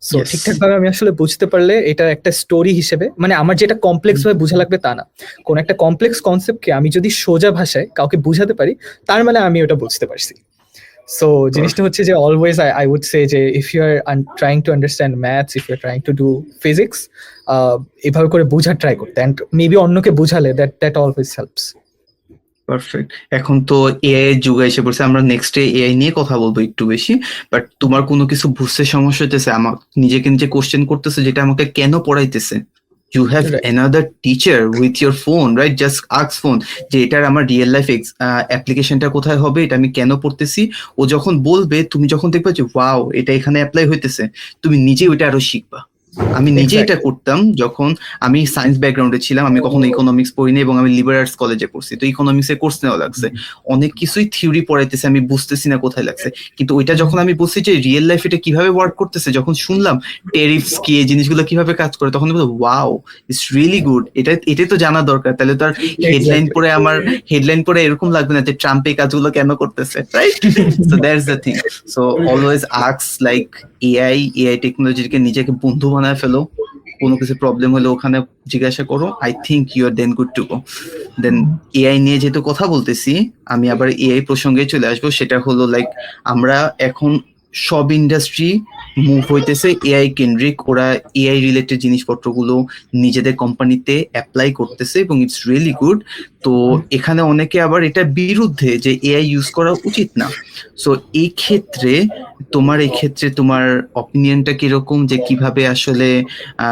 So yes, ঠিকঠাক ভাবে আমি আসলে বুঝতে পারলে এটা একটা স্টোরি হিসেবে, মানে আমার যেটা কমপ্লেক্স ভাবে বোঝা লাগবে তা না, কোন একটা কমপ্লেক্স কনসেপ্টকে আমি যদি সোজা ভাষায় কাউকে বুঝাতে পারি, তার মানে আমি ওটা বুঝতে পারছি। সো জিনিসটা হচ্ছে যে অলওয়েজ আই উড সে যে if you are trying to understand maths, if you are trying to do physics, এভাবে করে বোঝার ট্রাই করতে, অ্যান্ড মেবি অন্যকে বোঝালে দ্যাট অলওয়েজ হেল্পস। পারফেক্ট। এখন তো এআই এর যুগ এসে পড়ছে, আমরা নেক্সটে এআই নিয়ে কথা বলবো একটু বেশি। বাট তোমার কোনো কিছু বুঝতে সমস্যা হইতেছে, আমার নিজেকে নিজে কোশ্চেন করতেছে যেটা আমাকে কেন পড়াইতেছে, you have right, another teacher with your phone, right? Just ask phone যে এটার আমার রিয়েল লাইফ অ্যাপ্লিকেশনটা কোথায় হবে, এটা আমি কেন পড়তেছি। ও যখন বলবে, তুমি যখন দেখবে যে ওয়াও এটা এখানে অ্যাপ্লাই হইতেছে, তুমি নিজেই ওইটা আরো শিখবা। আমি নিজে এটা এক্স্যাক্টলি। করতাম যখন আমি সায়েন্স ব্যাকগ্রাউন্ডে ছিলাম, আমি কখনো ইকোনমিক্স পড়িনি এবং আমি লিবারেল আর্টস কলেজে পড়ছি, তো ইকোনমিক্স এর কোর্স নেওয়া লাগছে, অনেক কিছুই থিওরি পড়াইতেছে, আমি বুঝতেছি না কোথায় লাগছে। কিন্তু ওইটা যখন আমি বুঝছি যে রিয়েল লাইফ এটা কিভাবে ওয়ার্ক করতেছে, যখন শুনলাম টেরিফস কি, এই জিনিসগুলো কিভাবে কাজ করে, তখন বলবো ওয়াও ইটস রিয়েলি গুড, এটাই তো জানা দরকার। তাহলে তো আর হেডলাইন পড়ে এরকম লাগবে না যে ট্রাম্প এই কাজগুলো কেন করতেছে, right? So that's the thing. So always ask like AI টেকনোলজিকে নিজেকে বন্ধু বানায় ফেলো, কোনো কিছু প্রবলেম হলে ওখানে জিজ্ঞাসা করো, I think you are then good to go. Then AI নিয়ে যেহেতু কথা বলতেছি, আমি আবার এআই প্রসঙ্গে চলে আসবো। সেটা হলো লাইক আমরা এখন সব ইন্ডাস্ট্রি মুভ হইতেছে এআই কেন্দ্রিক, ওরা এআই রিলেটেড জিনিসপত্রগুলো নিজেদের কোম্পানিতে অ্যাপ্লাই করতেছে এবং ইটস রিয়েলি গুড। তো এখানে অনেকে আবার এটার বিরুদ্ধে যে এআই ইউজ করা উচিত না। সো এই ক্ষেত্রে তোমার অপিনিয়নটা কিরকম, যে কিভাবে আসলে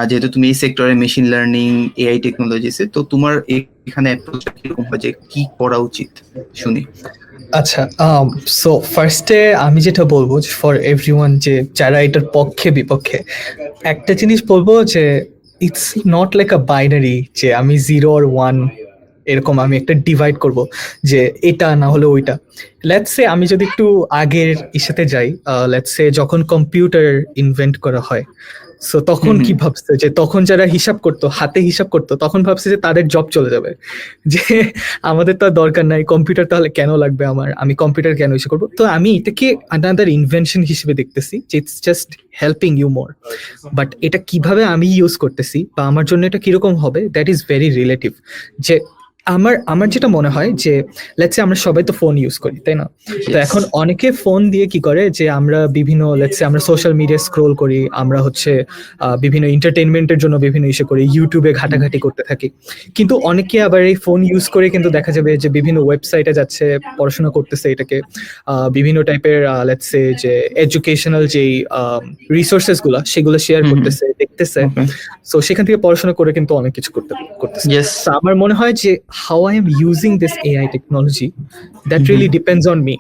যেহেতু তুমি এই সেক্টরে মেশিন লার্নিং এআই টেকনোলজিসে, তো তোমার এখানে অ্যাপ্রোচটা কিরকম হয়, যে কি করা উচিত শুনি। আচ্ছা, সো ফার্স্টে আমি যেটা বলবো ফর এভরিওয়ান, যে যারা এটার পক্ষে বিপক্ষে, একটা জিনিস বলবো যে it's not like a binary, যে আমি 0 আর 1 এরকম আমি একটা ডিভাইড করব যে এটা না হলে ওইটা। লেটস সে আমি যদি একটু আগের ইসাতে যাই, লেটস সে যখন কম্পিউটার ইনভেন্ট করা হয়, সো তখন কি ভাবছে যে তখন যারা হিসাব করতো, হাতে হিসাব করতো, তখন ভাবছে যে তাদের জব চলে যাবে, যে আমাদের তো আর দরকার নাই কম্পিউটার, তাহলে কেন লাগবে আমার, আমি কম্পিউটার কেন ইসে করবো। তো আমি এটাকে আনাদার ইনভেনশন হিসেবে দেখতেছি, যে it's just helping you more. But এটা কিভাবে আমি ইউজ করতেছি বা আমার জন্য এটা কিরকম হবে, দ্যাট ইজ ভেরি রিলেটিভ। যে আমার আমার যেটা মনে হয় যে লেটস সে আমরা সবাই তো ফোন ইউজ করি, তাই না? তো Yes. এখন অনেকে ফোন দিয়ে কি করে, যে আমরা বিভিন্ন লেটস সে আমরা সোশ্যাল মিডিয়া স্ক্রোল করি, আমরা হচ্ছে বিভিন্ন এন্টারটেইনমেন্টের জন্য বিভিন্ন ইস্যু করি, ইউটিউবে ঘাটাঘাটি করতে থাকি। কিন্তু অনেকে আবার এই ফোন ইউজ করে কিন্তু দেখা যাবে যে বিভিন্ন ওয়েবসাইটে যাচ্ছে, পড়াশোনা করতেছে, এটাকে বিভিন্ন টাইপের লেটস সে যে এডুকেশনাল যেই রিসোর্সেস গুলা সেগুলো শেয়ার করতেছে, দেখতেছে। Okay. সো সেখান থেকে পড়াশোনা করে কিন্তু অনেক কিছু করতেছে। Yes. তো আমার মনে হয় যে how I am using this AI technology, that really depends on me.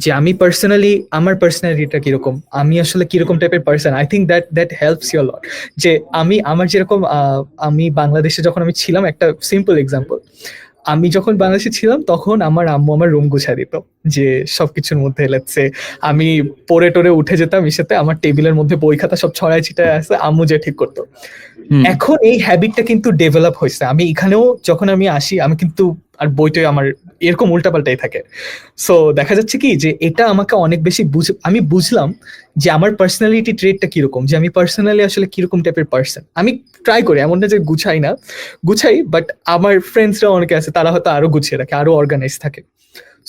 যে আমি পার্সোনালি, আমার পার্সোনালিটিটা কিরকম, আমি আসলে কিরকম টাইপের person, I think that helps you lot. যে আমি আমার যেরকম আমি বাংলাদেশে যখন আমি ছিলাম, একটা সিম্পল এক্সাম্পল, আমি যখন বাংলাদেশে ছিলাম তখন আমার আম্মু আমার রুম গুছায় দিত, যে সবকিছুর মধ্যে লেটসে আমি পড়ে টরে উঠে যেতাম, সাথে আমার টেবিলের মধ্যে বই খাতা সব ছড়ায় ছিটায় আছে, আম্মু যে ঠিক করতো। এখন এই হ্যাবিটটা কিন্তু ডেভেলপ হয়েছে, আমি এখানেও যখন আমি আসি আমি কিন্তু আর বইটাই আমার এরকম উল্টাপাল্টাই থাকে। সো দেখা যাচ্ছে কি যে এটা আমাকে অনেক বেশি আমি বুঝলাম যে আমার পার্সোনালিটি ট্রেটটা কিরকম, যে আমি পার্সোনালি আসলে কিরকম টাইপের পার্সন। আমি ট্রাই করি, এমন না যে গুছাই না, গুছাই, বাট আমার ফ্রেন্ডসরা অনেকে আছে তারা হয়তো আরো গুছিয়ে রাখে, আরো অর্গানাইজ থাকে।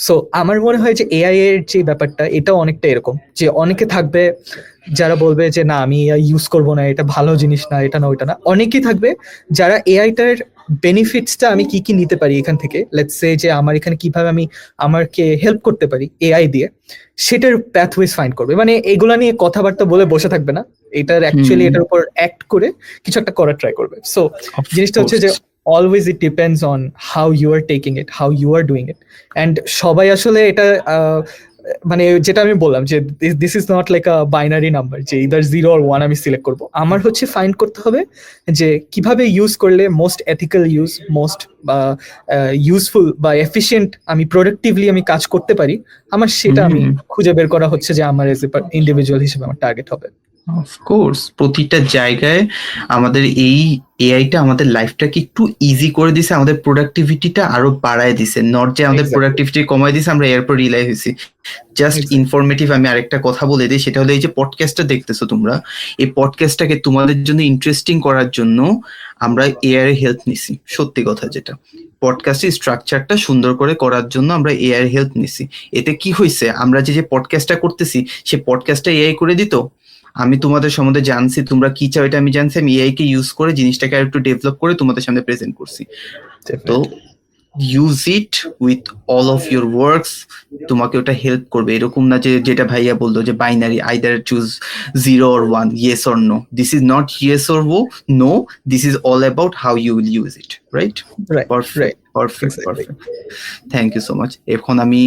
সো আমার মনে হয় যে এআই এর যে ব্যাপারটা এটাও অনেকটা এরকম, যে অনেকে থাকবে যারা বলবে যে না আমি এআই ইউজ করবো না, এটা ভালো জিনিস না, এটা না ওইটা না। অনেকেই থাকবে যারা এআইটার বেনিফিটসটা আমি কি কি নিতে পারি এখান থেকে, লেটস সে যে আমার এখানে কিভাবে আমি আমাকে হেল্প করতে পারি এআই দিয়ে, সেটার প্যাথওয়েজ ফাইন্ড করবে। মানে এগুলা নিয়ে কথাবার্তা বলে বসে থাকবে না, এটার অ্যাকচুয়ালি এটার উপর অ্যাক্ট করে কিছু একটা করার ট্রাই করবে। সো জিনিসটা হচ্ছে যে always it depends on how you are taking it, how you are doing it. And সবাই আসলে এটা মানে যেটা আমি বললাম যে this is not like a binary number যে ইদার 0 or 1 আমি সিলেক্ট করব। আমার হচ্ছে ফাইন্ড করতে হবে যে কিভাবে ইউজ করলে most ethical use, most useful বা এফিশিয়েন্ট আমি প্রোডাক্টিভলি আমি কাজ করতে পারি, আমার সেটা আমি খুঁজে বের করা হচ্ছে যে আমার এজ এ ইন্ডিভিজুয়াল হিসেবে আমার টার্গেট হবে। অফকোর্স প্রতিটা জায়গায় আমাদের এই এআইটা আমাদের লাইফটাকে একটু ইজি করে দিছে, আমাদের প্রোডাক্টিভিটিটা আরো বাড়ায় দিছে, নট যে আমাদের প্রোডাক্টিভিটি কমায় দিছে আমরা এরপর রিলাই হয়েছি। জাস্ট ইনফরমেটিভ আমি আরেকটা কথা বলে দিই, সেটা হলো এই যে পডকাস্টটা দেখতেছো তোমরা, এই পডকাস্টটাকে তোমাদের জন্য ইন্টারেস্টিং করার জন্য আমরা এআই এর হেল্প নিছি। সত্যি কথা যেটা, পডকাস্টের স্ট্রাকচারটা সুন্দর করে করার জন্য আমরা এআই এর হেল্প নিছি। এতে কি হয়েছে, আমরা যে পডকাস্টটা করতেছি সে পডকাস্টটা এআই করে দিত, আমি তোমাদের সম্বন্ধে জানছি, তোমরা কি চাও এটা আমি জানছি, আমি এআই কে ইউজ করে জিনিসটাকে আর একটু ডেভেলপ করে তোমাদের সামনে প্রেজেন্ট করছি। তো use it with all of your works, তোমাকে ওটা হেল্প করবে। এরকম না যে যেটা ভাইয়া বললো যে binary, either choose 0 or 1, yes or no. This is not yes or no, this is all about how you will use it, right? Perfect perfect perfect, thank you so much. এখন আমি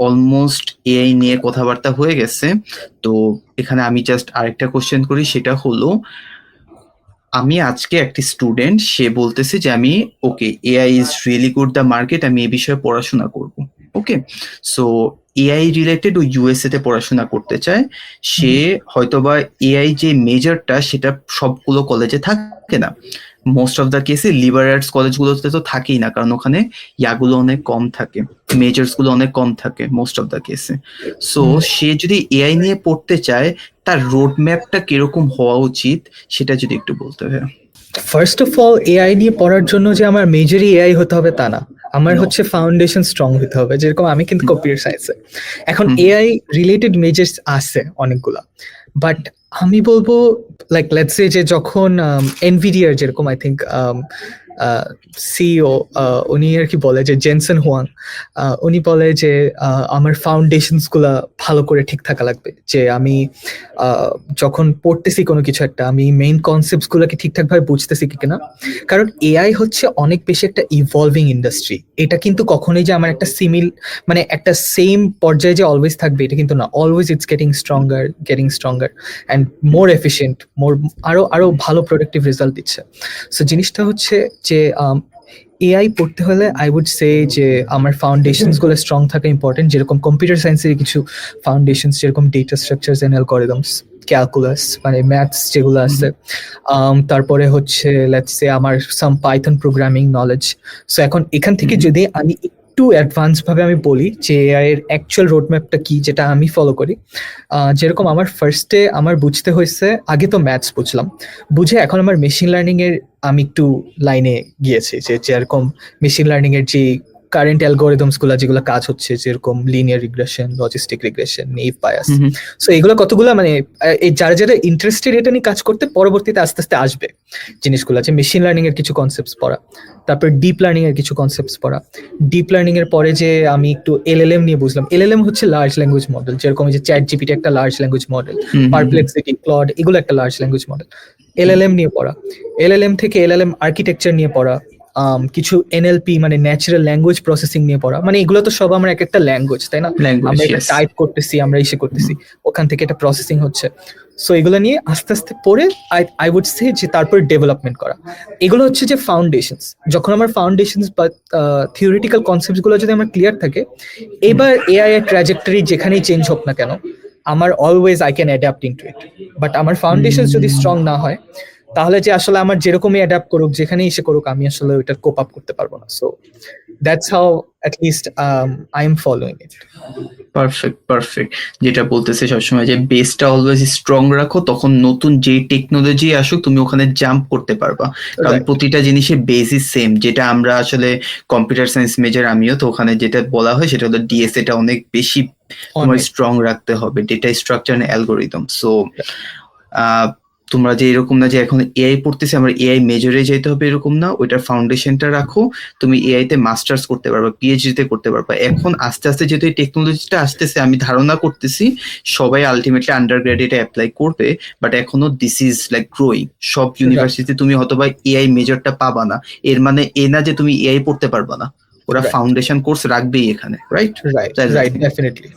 অলমোস্ট এআই নিয়ে কথাবার্তা হয়ে গেছে, তো এখানে আমি জাস্ট আরেকটা কোশ্চেন করি, সেটা হলো আমি আজকে একটি স্টুডেন্ট, সে বলতেছে যে আমি okay AI is really good the market, আমি এই বিষয়ে পড়াশোনা করব। ওকে, সো এআই রিলেটেড ও ইউএসএ তে পড়াশোনা করতে চায় সে, হয়তোবা এআই যে মেজরটা সেটা সবগুলো কলেজে থাকে না, মোস্ট অফ দ্য কেসে লিবারেল আর্টস কলেজগুলোতে তো থাকেই না, কারণ ওখানে ইয়াগুলো অনেক কম থাকে, মেজর্স গুলো অনেক কম থাকে মোস্ট অফ দ্য কেসে। সো সে যদি এআই নিয়ে পড়তে চায় তার রোড ম্যাপটা কিরকম হওয়া উচিত সেটা যদি একটু বলতে হয়। ফার্স্ট অফ অল এআই নিয়ে পড়ার জন্য যে আমার মেজরই এআই হতে হবে তা না, আমার হচ্ছে ফাউন্ডেশন স্ট্রং হতে হবে। যেরকম আমি কিন্তু কম্পিউটার সায়েন্সে, এখন এআই রিলেটেড মেজর্স আছে অনেকগুলা, বাট আমি বলবো লাইক লেটস সে যে যখন এনভিডিআর যেরকম আই থিঙ্ক সিইও উনি আর কি বলে যে জেনসন হুয়াং, উনি বলে যে আমার ফাউন্ডেশনস গুলা ভালো করে ঠিক থাকা লাগবে, যে আমি যখন পড়তেছি কোনো কিছু একটা আমি মেইন কনসেপ্টস গুলোকে ঠিকঠাক ভাবে বুঝতেছি কি কিনা। কারণ এআই হচ্ছে অনেক বেশি একটা ইভলভিং ইন্ডাস্ট্রি, এটা কিন্তু কখনোই যে আমার একটা মানে একটা সেম পর্যায়ে যে অলওয়েজ থাকবে এটা কিন্তু না, always it's getting stronger and more efficient, আরো আরো ভালো প্রোডাক্টিভ রেজাল্ট দিচ্ছে। সো জিনিসটা হচ্ছে যে এআই পড়তে হলে আই উড সে যে আমার ফাউন্ডেশনস গুলো স্ট্রং থাকা ইম্পর্টেন্ট, যেরকম কম্পিউটার সায়েন্সের কিছু ফাউন্ডেশনস, যেরকম data structures and algorithms, calculus মানে ম্যাথস যেগুলো আছে, তারপরে হচ্ছে লেটস সে আমার some Python programming knowledge. So এখন এখান থেকে যদি আমি একটু অ্যাডভান্স ভাবে আমি বলি যে এআই এর অ্যাকচুয়াল রোডম্যাপটা কি, যেটা আমি ফলো করি, যেরকম আমার ফার্স্টে আমার বুঝতে হয়েছে, আগে তো ম্যাথস বুঝলাম, বুঝে এখন আমার মেশিন লার্নিং এর আমি একটু লাইনে গিয়েছি, যে যেরকম মেশিন লার্নিং এর যে কারেন্ট অ্যালগোরিদমস গুলা যেগুলো কাজ হচ্ছে, যেরকম linear regression, logistic regression, naive bias. So এইগুলো কতগুলো মানে যারা যারা ইন্টারেস্টেড এটা নিয়ে কাজ করতে, পরবর্তীতে আস্তে আস্তে আসবে জিনিসগুলো, যে মেশিন লার্নিং এর কিছু কনসেপ্টস পড়া, তারপর ডিপ লার্নিং এর কিছু কনসেপ্টস পড়া। ডিপ লার্নিং এর পরে যে আমি একটু এলএলএম নিয়ে বুঝলাম, এলএলএম হচ্ছে লার্জ ল্যাঙ্গুয়েজ মডেল, যেরকম যে চ্যাট জিপিটি একটা large language model, Perplexity, Claude, এগুলো একটা লার্জ ল্যাঙ্গুয়েজ মডেল। এলএলএম নিয়ে পড়া, এলএলএম থেকে এলএলএম আর্কিটেকচার নিয়ে পড়া, কিছু এনএলপি মানে ন্যাচারাল ল্যাঙ্গুয়েজ প্রসেসিং নিয়ে পড়া। মানে এগুলো তো সব আমার এক একটা ল্যাঙ্গুয়েজ, তাই না? আমরা এটা টাইপ করতেছি, আমরা ইসে করতেছি, ওখান থেকে এটা প্রসেসিং হচ্ছে। সো এগুলো নিয়ে আস্তে আস্তে পড়ে আই উড সে যে তারপর ডেভেলপমেন্ট করা। এগুলো হচ্ছে যে ফাউন্ডেশনস। যখন আমার ফাউন্ডেশনস বা থিওরিটিক্যাল কনসেপ্টস গুলো যদি আমার ক্লিয়ার থাকে, এবার এআই এর ট্র্যাজেক্টরি যেখানেই চেঞ্জ হোক না কেন, আমার always I can adapt into it. But আমার ফাউন্ডেশনস যদি স্ট্রং না হয়, তাহলে যে আসলে আমার যেরকমই অ্যাডাপ্ট করুক, যেখানেই এসে করুক, আমি আসলে ওইটার কোপ আপ করতে পারবো না। So that's how at least I am following it. Perfect. যেটা বলতেছে সবসময় যে বেসটা অলওয়েজ স্ট্রং রাখো, তখন নতুন যে টেকনোলজি আসুক তুমি ওখানে জাম্প করতে পারবা, কারণ Right. প্রতিটা জিনিসের বেসিস সেম। যেটা আমরা আসলে কম্পিউটার সায়েন্স মেজর, আমিও তো, ওখানে যেটা বলা হয় সেটা হলো ডিএসএ টা অনেক বেশি তোমার অনেক। স্ট্রং রাখতে হবে, data structure and algorithm. So তোমরা যে এরকম না যে এখন এআই পড়তেছে আমরা এআই মেজরে যেতে হবে, এরকম না। ওইটার ফাউন্ডেশনটা রাখো, তুমি এআই তে মাস্টার্স করতে পারবা, পিএইচডি তে করতে পারবা। এখন আস্তে আস্তে যেহেতু এই টেকনোলজিটা আসতেছে, আমি ধারণা করতেছি সবাই আলটিমেটলি আন্ডার গ্রাজুয়েটে অ্যাপ্লাই করবে, বাট এখনো দিস ইজ লাইক গ্রোয়িং। সব ইউনিভার্সিটি তুমি হয়তোবা এআই মেজরটা পাবা না, এর মানে এ না যে তুমি এআই পড়তে পারবা না, ওরা Right. ফাউন্ডেশন কোর্স রাখবেই এখানে, right? Right, definitely.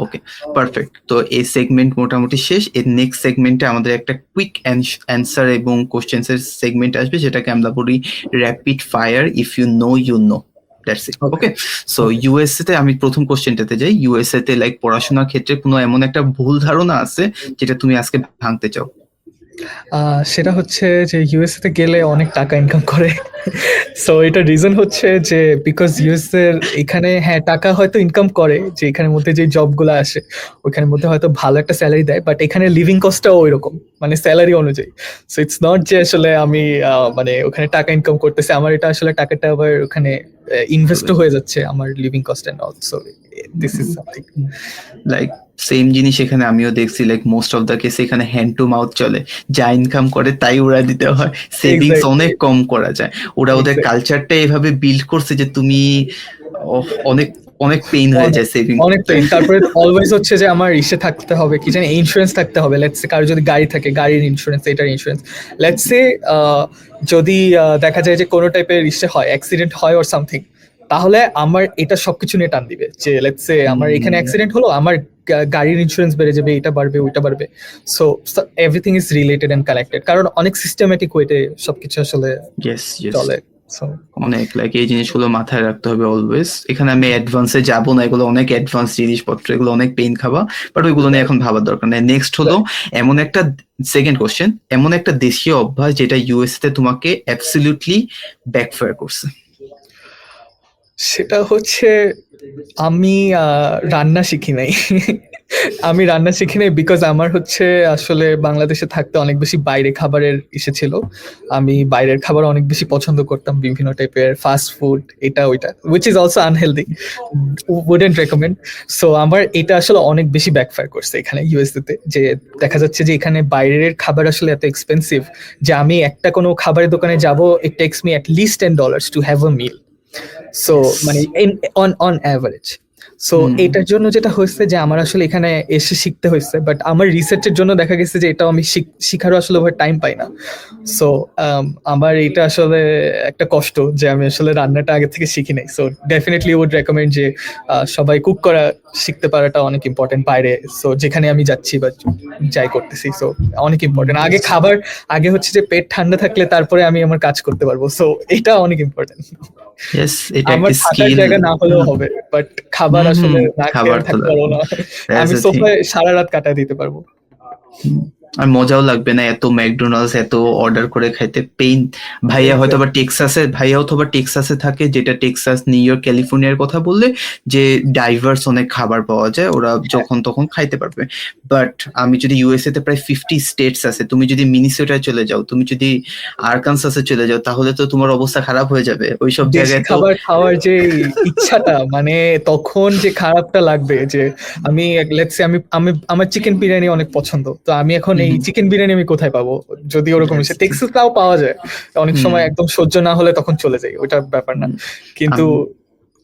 Okay, perfect. তো এই সেগমেন্ট মোটামুটি শেষ। এর নেক্সট সেগমেন্টে আমাদের একটা কুইক অ্যান্সার এবং কোশ্চেন্স এর সেগমেন্ট আসবে, যেটাকে আমরা বলি rapid fire, if you know you know, that's it. Okay, so USA তে আমি প্রথম কোশ্চেনটাতে যাই। ইউএসএ তে লাইক পড়াশোনার ক্ষেত্রে কোনো এমন একটা ভুল ধারণা আছে যেটা তুমি আজকে ভাঙতে চাও? সেটা হচ্ছে যে ইউএসএ তে গেলে অনেক টাকা ইনকাম করে। সো এটার রিজন হচ্ছে যে বিকজ ইউএস এর এখানে হ্যাঁ টাকা হয়তো ইনকাম করে, যে এখানের মধ্যে যে জবগুলো আসে ওইখানের মধ্যে হয়তো ভালো একটা স্যালারি দেয়, বাট এখানে লিভিং কস্টটাও ওই রকম, মানে স্যালারি অনুযায়ী। সো ইটস নট যে আসলে আমি মানে ওখানে টাকা ইনকাম করতেছে, আমার এটা আসলে টাকাটা আবার ওখানে ইনভেস্টও হয়ে যাচ্ছে আমার living cost and all. So this is something. Like same জিনিস এখানে আমিও দেখছি, like most of the case এখানে হ্যান্ড টু মাউথ চলে, যা ইনকাম করে তাই ওরা দিতে হয়, সেভিংস Exactly. অনেক কম করা যায়। ওরা ওদের Exactly. কালচারটা এভাবে বিল্ড করছে যে তুমি অনেক অনেক পেইন হয়ে যায় সেভিং অনেক করতে। পেইন। তারপরে অলওয়েজ হচ্ছে যে আমার ইসে থাকতে হবে, কি জানি ইন্স্যুরেন্স থাকতে হবে। লেটস সে কারো যদি গাড়ি থাকে, গাড়ির ইন্স্যুরেন্স, এটার ইন্স্যুরেন্স। লেটস সে যদি দেখা যায় যে কোনো টাইপের ইসে হয়, অ্যাক্সিডেন্ট হয় অর সামথিং, তাহলে আমার এটা সবকিছু নিয়ে টান দিবে। যে লেটস সে আমার এখানে অ্যাক্সিডেন্ট হলো, আমার গাড়ির ইন্স্যুরেন্স বেড়ে যাবে, এটা বাড়বে, ওইটা বাড়বে। So everything is related and connected, কারণ অনেক সিস্টেমেটিক ওয়েতে সবকিছু আসলে ইয়েস ইয়েস, চলে। সো অনেক লাইক এই জিনিসগুলো মাথায় রাখতে হবে অলওয়েজ। এখানে আমি অ্যাডভান্সে যাবো না, এগুলো অনেক অ্যাডভান্স জিনিসপত্র, এগুলো অনেক পেইন খাবা, বাট ওইগুলো নিয়ে এখন ভাবার দরকার নেই। নেক্সট হলো এমন একটা, সেকেন্ড কোশ্চেন, এমন একটা দেশীয় অভ্যাস যেটা ইউএস তে তোমাকে অ্যাবসলিউটলি ব্যাকফায়ার করছে। সেটা হচ্ছে আমি রান্না শিখি নাই। আমি রান্না শিখি নাই বিকজ আমার হচ্ছে আসলে বাংলাদেশে থাকতে অনেক বেশি বাইরে খাবারের ইসে ছিল। আমি বাইরের খাবার অনেক বেশি পছন্দ করতাম, বিভিন্ন টাইপের ফাস্ট ফুড, এটা ওইটা, which is also unhealthy, wouldn't recommend. So আমার এটা আসলে অনেক বেশি ব্যাকফায়ার করছে এখানে ইউএসএ তে, যে দেখা যাচ্ছে যে এখানে বাইরের খাবার আসলে এত এক্সপেন্সিভ যে আমি একটা কোনো খাবারের দোকানে যাব, it takes me at least $10 to have a meal. So মানে অন অ্যাভারেজ। সো এটার জন্য যেটা হয়েছে যে আমার আসলে এখানে এসে শিখতে হয়েছে, বাট আমার রিসার্চের জন্য দেখা গেছে যে এটাও আমি শিখারও আসলে ওভার টাইম পাই না। সো আমার এটা আসলে একটা কষ্ট যে আমি আসলে রান্নাটা আগে থেকে শিখি নাই। সো ডেফিনেটলি উড রেকমেন্ড যে সবাই কুক করা শিখতে পারাটা অনেক ইম্পর্টেন্ট বাইরে। সো যেখানে আমি যাচ্ছি বা যাই করতেছি, সো অনেক ইম্পর্টেন্ট। আগে হচ্ছে যে পেট ঠান্ডা থাকলে তারপরে আমি আমার কাজ করতে পারবো। সো এটা অনেক ইম্পর্টেন্ট। ইয়েস, এটা আমার একটা থাকার স্কিল। জায়গা না হলেও হবে, বাট খাবার আসলে না খেয়ে খাবার আমি তো থাকতে পারবো না। আমি সোফায় সারা রাত কাটায় দিতে পারবো। আর মজাও লাগবে না এত ম্যাকডোনাল্ডস এত অর্ডার করে খাইতে, পেইন। ভাইয়া হয়তো বা টেক্সাসে থাকে, যেটা টেক্সাস, নিউ ইয়র্ক, ক্যালিফোর্নিয়ার কথা বললে যে ডাইভার্স অনেক খাবার পাওয়া যায়, ওরা যখন তখন খাইতে পারবে। বাট আমি যদি ইউএসএ তে প্রায় 50 স্টেটস আছে, তুমি যদি মিনিসোটায় চলে যাও, তুমি যদি আরকানসাসে চলে যাও, তাহলে তো তোমার অবস্থা খারাপ হয়ে যাবে ওইসব দেশি জায়গায়। তো খাবার খাওয়ার যে ইচ্ছাটা, মানে তখন যে খারাপটা লাগবে যে আমি লেটস সে আমি আমার চিকেন বিরিয়ানি অনেক পছন্দ, তো আমি এখন এই চিকেন বিরিয়ানি আমি কোথায় পাবো? যদি ওরকম Yes. টেক্সাস তাও পাওয়া যায়, অনেক সময় একদম সহ্য না হলে তখন চলে যাই, ওইটা ব্যাপার না, কিন্তু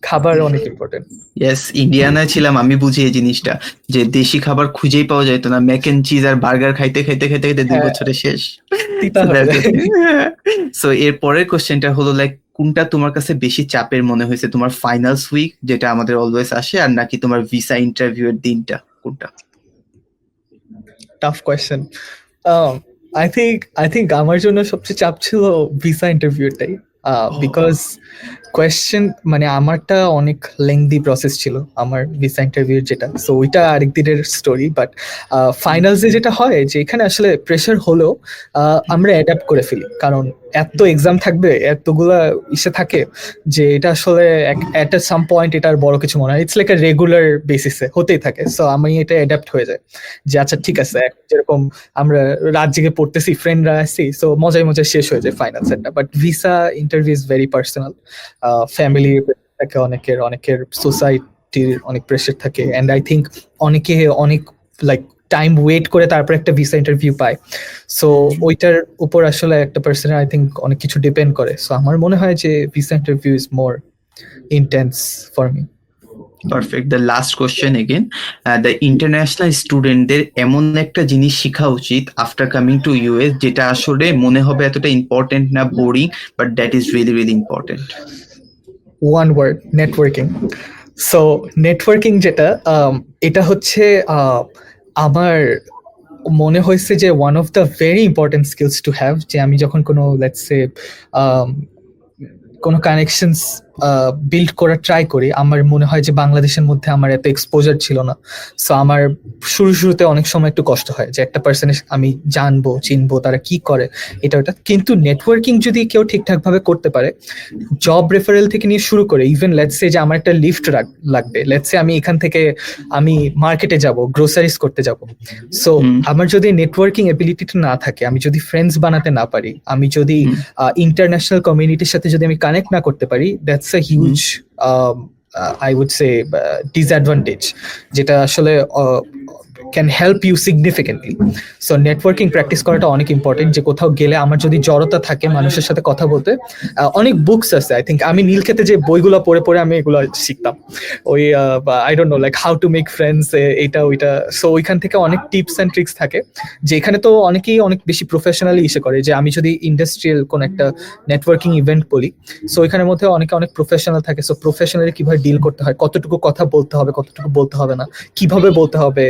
খাবার অনেক ইম্পর্টেন্ট। ইয়েস, ইন্ডিয়ানায় ছিলাম, আমি বুঝি এই জিনিসটা, যে দেশি খাবার খুঁজেই পাওয়া যেত না। ম্যাক এন্ড চিজ আর বার্গার খাইতে খাইতে খাইতে খাইতে 2 বছরে শেষ। তিতা হয়ে যায়। সো এর পরের কোশ্চেনটা হলো লাইক কোনটা তোমার কাছে বেশি চাপের মনে হয়েছে, তোমার ফাইনালস উইক যেটা আমাদের অলওয়েজ আসে, আর নাকি তোমার ভিসা ইন্টারভিউ এর দিনটা, কোনটা? tough question. I think আমার জন্য সবচেয়ে চাপ ছিল ভিসা ইন্টারভিউটাই, বিকজ কোয়েশ্চেন মানে আমারটা অনেক লেংদি প্রসেস ছিল আমার ভিসা ইন্টারভিউ যেটা, সো ওইটা আরেক দিনের স্টোরি। বাট ফাইনালসে যেটা হয় যে এখানে আসলে প্রেশার হলেও আমরা অ্যাডাপ্ট করে ফেলি, কারণ এত এক্সাম থাকবে, এতগুলা ইসে থাকে যে এটা আসলে এট সাম পয়েন্ট এটা আর বড় কিছু মনে হয়, ইটস লাইক এ রেগুলার বেসিসে হতেই থাকে। সো আমি এটা অ্যাডাপ্ট হয়ে যায় যে আচ্ছা ঠিক আছে, যেরকম আমরা রাত জেগে পড়তেছি, ফ্রেন্ডরা আসছি, সো মজায় মজায় শেষ হয়ে যায় ফাইনাল সেটটা। But visa interview is very personal, family থাকে, অনেকের সোসাইটির অনেক প্রেশার থাকে, অ্যান্ড আই থিঙ্ক অনেকে অনেক লাইক টাইম ওয়েট করে তারপর একটা ভিসা ইন্টারভিউ পায়। সো ওইটার উপর আসলে একটা পার্সনের আই থিঙ্ক অনেক কিছু ডিপেন্ড করে। সো আমার মনে হয় যে visa interview is more intense for me. Perfect. The last question again, the international স্টুডেন্টদের এমন একটা জিনিস শেখা উচিত আফটার কামিং টু ইউএস যেটা আসলে মনে হবে এতটা ইম্পর্টেন্ট না, boring, but that is really really important. One word, networking. So networking যেটা এটা হচ্ছে আমার মনে হয়েছে যে one of the very important skills to have, যে আমি যখন কোনো লেটস সে কোনো কানেকশনস বিল্ড করার ট্রাই করি, আমার মনে হয় যে বাংলাদেশের মধ্যে আমার এত এক্সপোজার ছিল না। সো আমার শুরুতে অনেক সময় একটু কষ্ট হয় যে একটা পার্সনের আমি জানবো, চিনবো, তারা কি করে, এটা ওটা। কিন্তু নেটওয়ার্কিং যদি কেউ ঠিকঠাক ভাবে করতে পারে, জব রেফারেল থেকে নিয়ে শুরু করে ইভেন লেটস সে যে আমার একটা লিফট লাগবে, লেটস সে আমি এখান থেকে আমি মার্কেটে যাব, গ্রোসারিজ করতে যাব, সো আমার যদি নেটওয়ার্কিং এবিলিটিটা না থাকে, আমি যদি ফ্রেন্ডস বানাতে না পারি, আমি যদি ইন্টারন্যাশনাল কমিউনিটির সাথে যদি আমি কানেক্ট না করতে পারি, that's a huge I would say disadvantage, যেটা আসলে can help you significantly. So networking practice করাটা অনেক ইম্পর্টেন্ট, যে কোথাও গেলে আমার যদি জড়তা থাকে মানুষের সাথে কথা বলতে, অনেক বুকস আছে আই থিঙ্ক, আমি নীলক্ষেতে যে বইগুলো পড়ে পড়ে আমি এগুলো শিখতাম, ওই I don't know like how to make friends, এইটা ওইটা। সো ওইখান থেকে অনেক টিপস অ্যান্ড ট্রিক্স থাকে, যে এখানে তো অনেকেই অনেক বেশি প্রফেশনালি ইসে করে, যে আমি যদি ইন্ডাস্ট্রিয়াল কোন একটা নেটওয়ার্কিং ইভেন্ট বলি, সো ওইখানের মধ্যে অনেক প্রফেশনাল থাকে। সো প্রফেশনালি কিভাবে ডিল করতে হয়, কতটুকু কথা বলতে হবে, কতটুকু বলতে হবে না, কিভাবে বলতে হবে,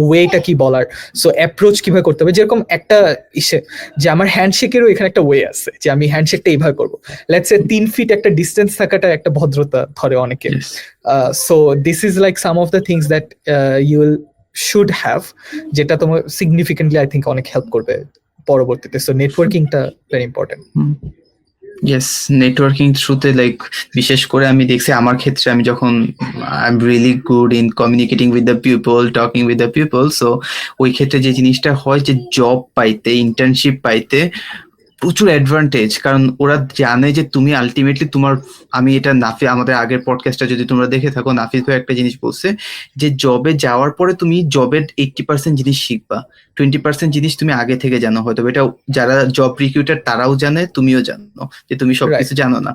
ওয়েটা কি বলার, সো অ্যাপ্রোচ কিভাবে করতে হবে। যেরকম একটা ইসে যে আমার হ্যান্ডশেকেরও এখানে একটা ওয়ে আছে, যে আমি হ্যান্ডশেকটা এইভাবে করবো, লেটস সে 3 ফিট একটা ডিস্টেন্স থাকাটা একটা ভদ্রতা ধরে অনেকে। So this is like some of the things that you will should have, যেটা তোমার সিগনিফিকেন্টলি আই থিঙ্ক অনেক হেল্প করবে পরবর্তীতে। সো নেটওয়ার্কিংটা ভেরি ইম্পর্টেন্ট। ইয়েস, নেটওয়ার্কিং থ্রুতে লাইক বিশেষ করে আমি দেখছি আমার ক্ষেত্রে, আমি যখন I am really good in communicating with the people, talking with the people, so ওই ক্ষেত্রে যে জিনিসটা হয় যে জব পাইতে, ইন্টার্নশিপ পাইতে প্রচুর অ্যাডভান্টেজ, কারণ ওরা জানে যে তুমি আলটিমেটলি তোমার, আমি এটা নাফি আমাদের আগের পডকাস্টটা যদি তোমরা দেখে থাকো, নাফিস ভাই একটা জিনিস বলছে যে জবে যাওয়ার পরে তুমি জবের 80% জিনিস শিখবা, 20% জিনিস তুমি আগে থেকে জানো। হয়তো এটা যারা জব রিক্রুটার তারাও জানে, তুমিও জানো যে তুমি সবকিছু জানো না,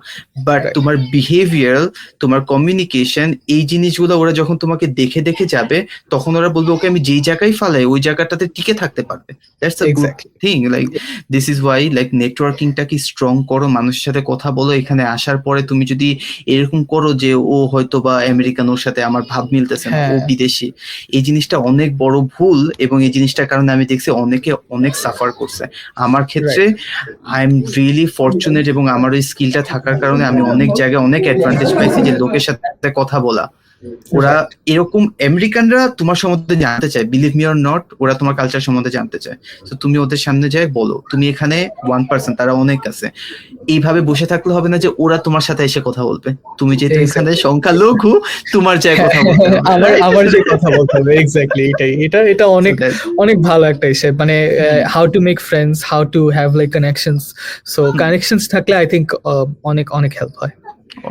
বাট তোমার বিহেভিয়ার, তোমার কমিউনিকেশন, এই জিনিসগুলো ওরা যখন তোমাকে দেখে দেখে যাবে, তখন ওরা বলবে ওকে আমি যেই জায়গায় ফালাই ওই জায়গাটাতে টিকে থাকতে পারবে। That's a good thing. Like this is why like নেটওয়ার্কিংটা কি স্ট্রং করো, মানুষের সাথে কথা বলো। এখানে আসার পরে তুমি যদি এরকম করো যে ও হয়তো বা আমেরিকান, ওর সাথে আমার ভাব মিলতেছে না, ও বিদেশি, এই জিনিসটা অনেক বড় ভুল, এবং এই জিনিসটার কারণে আমি দেখছি অনেকে অনেক সাফার করছে। আমার ক্ষেত্রে আই এম রিয়েলি ফরচুনেট, এবং আমার ওই স্কিলটা থাকার কারণে আমি অনেক জায়গায় অনেক অ্যাডভান্টেজ পাইছি, যে লোকের সাথে কথা বলা। ওরা এরকম আমেরিকানরা তোমার সম্বন্ধে জানতে চায়, বিলিভ মি অর নট, ওরা তোমার কালচার সম্বন্ধে জানতে চায়। তো তুমি ওদের সামনে যাই বলো তুমি এখানে 1%, তারা অনেক আছে। এইভাবে বসে থাকলে হবে না যে ওরা তোমার সাথে এসে কথা বলবে, তুমি যেহেতু এখানে সংখ্যালঘু, তোমার জায়গায় কথা বলতে হবে, আমার যে কথা বলতে হবে। এক্স্যাক্টলি এটা অনেক অনেক ভালো একটা ইসে, মানে how to make friends, how to have like connections. So connections থাকলে আই থিঙ্ক অনেক অনেক হেল্প হয়।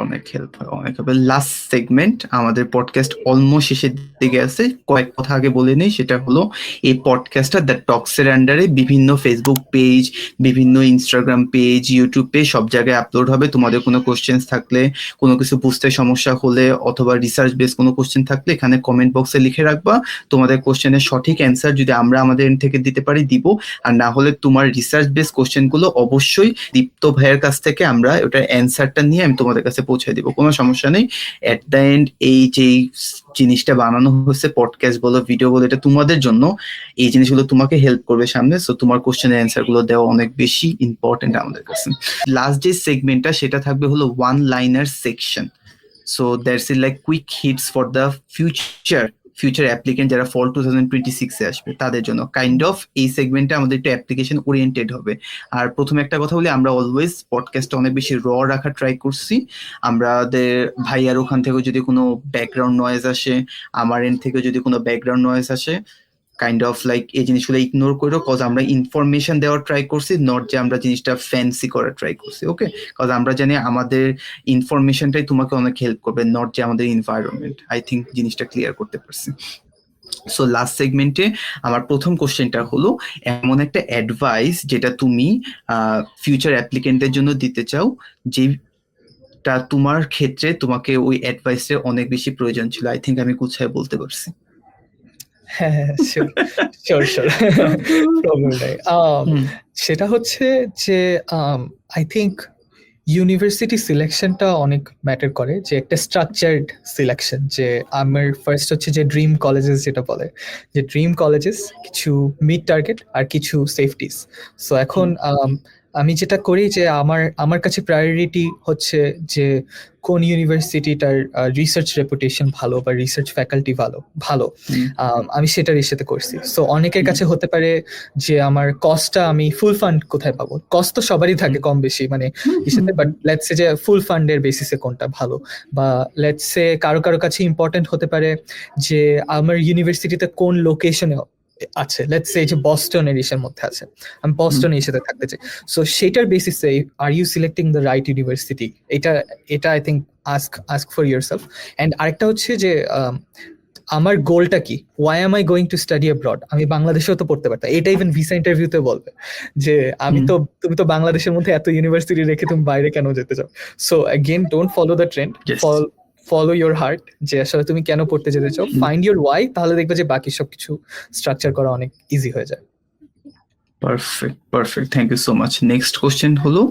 অনেক হেল্প হয়, অনেক হবে। লাস্ট সেগমেন্ট, আমাদের পডকাস্ট অলমোস্ট শেষের দিকে আছে, কয়েক কথা আগে বলে নেই। সেটা হলো এই পডকাস্টটা দ্য টক্সের আন্ডারে বিভিন্ন ফেসবুক পেজ, বিভিন্ন ইনস্টাগ্রাম পেজ, ইউটিউব পেজ, সব জায়গায় আপলোড হবে। তোমাদের কোনো কোশ্চেন্স থাকলে, কোনো কিছু বুঝতে সমস্যা হলে, অথবা রিসার্চ বেস কোনো কোশ্চেন থাকলে এখানে কমেন্ট বক্সে লিখে রাখবা। তোমাদের কোশ্চেনের সঠিক অ্যান্সার যদি আমরা আমাদের এন্ড থেকে দিতে পারি দিব, আর না হলে তোমার রিসার্চ বেস কোশ্চেনগুলো অবশ্যই দীপ্ত ভাইয়ের কাছ থেকে আমরা ওটার অ্যান্সারটা নিয়ে আমি তোমাদের কাছে কাছে পৌঁছে দিব, কোনো সমস্যা নেই। এট দ্য এন্ড এই যে জিনিসটা বানানো হচ্ছে, পডকাস্ট বলো ভিডিও বলো, এটা তোমাদের জন্য, এই জিনিসগুলো তোমাকে হেল্প করবে সামনে। সো তোমার কোশ্চেনের অ্যান্সার গুলো দেওয়া অনেক বেশি ইম্পর্টেন্ট আমাদের কাছে। লাস্ট যে সেগমেন্টটা সেটা থাকবে হলো one liner section. So that's it, like quick hits for the future applicant যারা ফল 2026 এ আসবে তাদের জন্য। কাইন্ড অফ এই সেগমেন্টে আমাদের একটু অ্যাপ্লিকেশন ওরিয়েন্টেড হবে। আর প্রথমে একটা কথা বলি, আমরা অলওয়েজ পডকাস্টটা অনেক বেশি র রাখার ট্রাই করছি। আমাদের ভাইয়ার ওখান থেকে যদি কোনো ব্যাকগ্রাউন্ড নয়েজ আসে, আমার এন্ড থেকে যদি কোনো ব্যাকগ্রাউন্ড নয়েজ আসে, কাইন্ড অফ লাইক এই জিনিসগুলো ইগনোর করো, কজ আমরা ইনফরমেশন দেওয়ার ট্রাই করছি, নট যে আমরা জিনিসটা ফ্যান্সি করার ট্রাই করছি। ওকে, কজ আমরা জানি আমাদের ইনফরমেশনটাই তোমাকে অনেক হেল্প করবে, নট যে আমাদের এনভায়রনমেন্ট। আই থিঙ্ক জিনিসটা ক্লিয়ার করতে পারছি। সো লাস্ট সেগমেন্টে আমার প্রথম কোশ্চেনটা হলো, এমন একটা অ্যাডভাইস যেটা তুমি ফিউচার অ্যাপ্লিকেন্টদের জন্য দিতে চাও, যেটা তোমার ক্ষেত্রে তোমাকে ওই অ্যাডভাইসের অনেক বেশি প্রয়োজন ছিল। আই থিঙ্ক আমি গুছায় বলতে পারছি। হ্যাঁ, শিওর, শিওর। প্রবলেম নাই। সেটা হচ্ছে যে আই থিঙ্ক ইউনিভার্সিটি সিলেকশনটা অনেক ম্যাটার করে, যে একটা স্ট্রাকচার্ড সিলেকশন। যে আমার ফার্স্ট হচ্ছে যে ড্রিম কলেজেস, যেটা বলে যে ড্রিম কলেজেস, কিছু মিড টার্গেট আর কিছু সেফটিস। সো এখন আমি যেটা করি যে আমার কাছে প্রায়োরিটি হচ্ছে যে কোন ইউনিভার্সিটিটার রিসার্চ রেপুটেশন ভালো বা রিসার্চ ফ্যাকাল্টি ভালো আমি সেটার ইসেতে করছি। সো অনেকের কাছে হতে পারে যে আমার কস্টটা আমি ফুল ফান্ড কোথায় পাবো, কস্ট তো সবারই থাকে কম বেশি মানে ইসেতে, বাট লেটস সে যে ফুল ফান্ডের বেসিসে কোনটা ভালো, বা লেটস সে কারো কাছে ইম্পর্টেন্ট হতে পারে যে আমার ইউনিভার্সিটিতে কোন লোকেশনে আছে, লেটস সে যে বস্টন এর মধ্যে আছে, আমি বস্টন এর সাথে থাকতে চাই। সো সেটার বেসিসে are you selecting the right university, এটা I think ask for yourself. And আরেকটা হচ্ছে যে আমার গোলটা কি, why am I going to study abroad. আমি বাংলাদেশেও তো পড়তে পারতাম, এটা ইভেন ভিসা ইন্টারভিউতে বলবে যে তুমি তো বাংলাদেশের মধ্যে এত ইউনিভার্সিটি রেখে তুমি বাইরে কেন যেতে চাও। So again, don't follow the trend, follow your heart, যে আসলে তুমি কেন পড়তে যেতে চাও, ফাইন্ড ইউর ওয়াই, তাহলে দেখবে যে বাকি সবকিছু স্ট্রাকচার করা অনেক ইজি হয়ে যায়। Perfect, thank you so much. Next question হলো,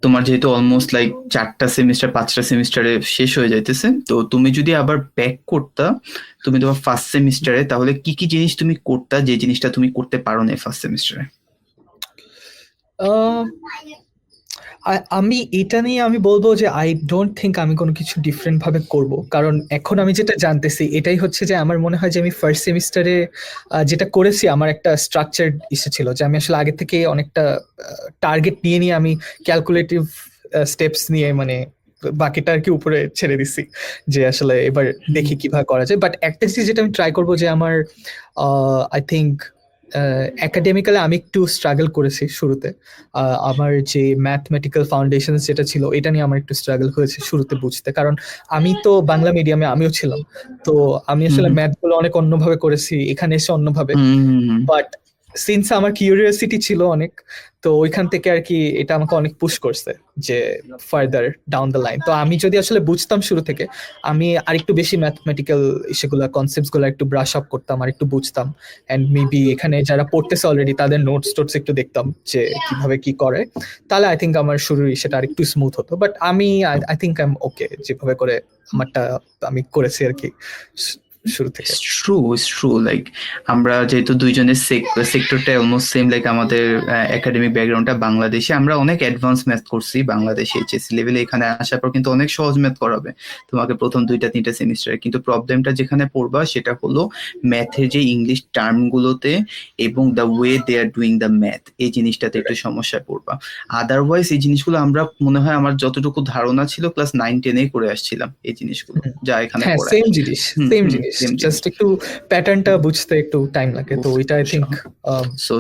তোমার যেহেতু অলমোস্ট লাইক 4টা সেমিস্টার 5টা সেমিস্টারে শেষ হয়ে যাইতেছে, তো তুমি যদি আবার ব্যাক করতা তুমি তোমার ফার্স্ট সেমিস্টারে, তাহলে কি কি জিনিস তুমি করতা যে জিনিসটা তুমি করতে পারো না ফার্স্ট সেমিস্টারে? আমি এটা নিয়ে আমি বলবো যে আই ডোন্ট থিঙ্ক আমি কোনো কিছু ডিফারেন্ট ভাবে করব, কারণ এখন আমি যেটা জানতেছি এটাই হচ্ছে যে আমার মনে হয় যে আমি ফার্স্ট সেমিস্টারে যেটা করেছি আমার একটা স্ট্রাকচার্ড ইসে ছিল, যে আমি আসলে আগে থেকে অনেকটা টার্গেট নিয়ে আমি ক্যালকুলেটিভ স্টেপস নিয়ে মানে বাকিটা আর কি উপরে ছেড়ে দিচ্ছি, যে আসলে এবার দেখি কিভাবে করা যায়। বাট একটা জিনিস যেটা আমি ট্রাই করবো, যে আমার আই থিঙ্ক একাডেমিক্যালি আমি একটু স্ট্রাগল করেছি শুরুতে। আমার যে ম্যাথমেটিক্যাল ফাউন্ডেশন যেটা ছিল, এটা নিয়ে আমার একটু স্ট্রাগল হয়েছে শুরুতে বুঝতে, কারণ আমি তো বাংলা মিডিয়ামে আমিও ছিলাম, তো আমি আসলে ম্যাথগুলো অনেক অন্যভাবে করেছি, এখানে এসে অন্যভাবে। বাট সিন্স আমার কিউরিওসিটি ছিল অনেক, তো ওইখান থেকে আর কি এটা আমাকে অনেক পুশ করছে যে ফার্দার ডাউন দ্য লাইন। তো আমি যদি আসলে বুঝতাম শুরু থেকে, আমি আরেকটু বেশি ম্যাথমেটিক্যাল সেগুলা কনসেপ্টস গুলো একটু ব্রাশ আপ করতাম, আর একটু বুঝতাম, এন্ড মেবি এখানে যারা পড়তেছে অলরেডি তাদের নোটস একটু দেখতাম যে কিভাবে কি করে, তাহলে আই থিঙ্ক আমার শুরুর সেটা আর একটু স্মুথ হতো। বাট আমি আই থিঙ্ক আই এম ওকে যেভাবে করে আমারটা আমি করেছি আর কি শুরু থেকে। ট্রু, লাইক আমরা যেহেতু দুইজনের সেক্টরটা অলমোস্ট সেম, লাইক আমাদের একাডেমিক ব্যাকগ্রাউন্ডটা বাংলাদেশে, আমরা অনেক অ্যাডভান্স ম্যাথ করছি বাংলাদেশে এইচএসসি লেভেলে। এখানে আসার পর কিন্তু অনেক সহজ ম্যাথ করাবে তোমাকে প্রথম 2-3টা সেমিস্টারে, কিন্তু প্রবলেমটা যেখানে পড়বা সেটা হলো ম্যাথের যে ইংলিশ টার্মগুলোতে এবং the way they are doing the math, এই জিনিসটাতে একটু সমস্যায় পড়বা। আদারওয়াইজ এই জিনিসগুলো আমরা মনে হয় আমার যতটুকু ধারণা ছিল ক্লাস 9-10 করে আসছিলাম এই জিনিসগুলো যা এখানে পড়ায়। সেম জিনিস জাস্ট একটু প্যাটার্নটা বুঝতে একটু টাইম লাগে, তো ওইটা আই থিঙ্ক। সো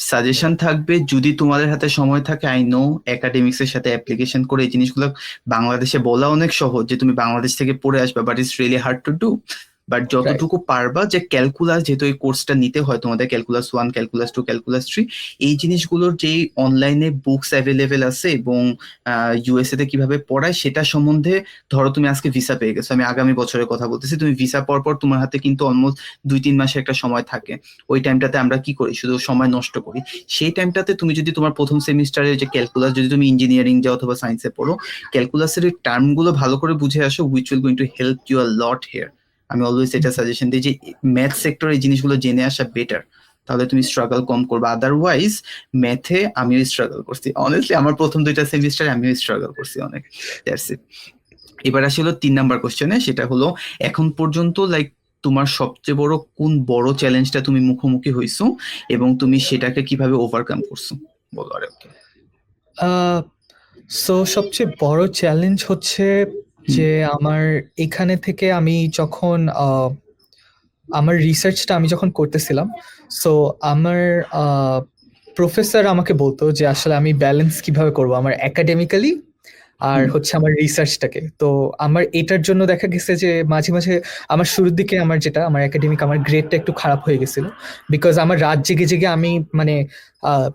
সাজেশন থাকবে, যদি তোমাদের হাতে সময় থাকে, আই নো একাডেমিক্স এর সাথে অ্যাপ্লিকেশন করে এই জিনিসগুলো বাংলাদেশে বলা অনেক সহজ যে তুমি বাংলাদেশ থেকে পড়ে আসবে, but it's really hard to do. But যতটুকু পারবা, যে ক্যালকুলাস, যেহেতু এই কোর্সটা নিতে হয় তোমাদের, ক্যালকুলাস 1, ক্যালকুলাস 2, ক্যালকুলাস 3, এই জিনিসগুলোর যেই অনলাইনে বুকস অ্যাভেলেবেল আছে এবং ইউএসএ তে কিভাবে পড়ায় সেটা সম্বন্ধে, ধরো তুমি আজকে ভিসা পেয়ে গেছো, আমি আগামী বছরের কথা বলতেছি, তুমি ভিসা পাওয়ার পর তোমার হাতে কিন্তু অলমোস্ট 2-3 মাসের একটা সময় থাকে। ওই টাইমটাতে আমরা কি করি, শুধু সময় নষ্ট করি। সেই টাইমটাতে তুমি যদি তোমার প্রথম সেমিস্টারে যে ক্যালকুলাস, যদি তুমি ইঞ্জিনিয়ারিং যাও অথবা সায়েন্সে পড়ো, ক্যালকুলাসের এই টার্মগুলো ভালো করে বুঝে আসো, which will going to help you a lot here. আমি অলওয়েজ এটা সাজেশন দিই যে ম্যাথ সেক্টরে এই জিনিসগুলো জেনে আসা বেটার, তাহলে তুমি স্ট্রাগল কম করবে। আদারওয়াইজ ম্যাথে আমিও স্ট্রাগল করছি অনেস্টলি, আমার প্রথম 2টা সেমিস্টারে আমিও স্ট্রাগল করছি অনেক। That's it. এবার আসি হলো 3 নাম্বার কোশ্চেনে, সেটা হলো এখন পর্যন্ত লাইক তোমার সবচেয়ে কোন বড় চ্যালেঞ্জটা তুমি মুখোমুখি হইছো এবং তুমি সেটাকে কিভাবে ওভারকাম করছো, বলো। আর কি সো সবচেয়ে বড় চ্যালেঞ্জ হচ্ছে যে আমার এখানে থেকে আমি যখন আমার রিসার্চটা আমি যখন করতেছিলাম, সো আমার প্রফেসর আমাকে বলতো যে আসলে আমি ব্যালেন্স কিভাবে করব আমার একাডেমিক্যালি আর হচ্ছে আমার রিসার্চটাকে। তো আমার এটার জন্য দেখা গেছে যে মাঝে মাঝে আমার শুরুর দিকে আমার যেটা আমার একাডেমিক আমার গ্রেডটা একটু খারাপ হয়ে গেছিল, বিকজ আমার রাত জেগে জেগে আমি মানে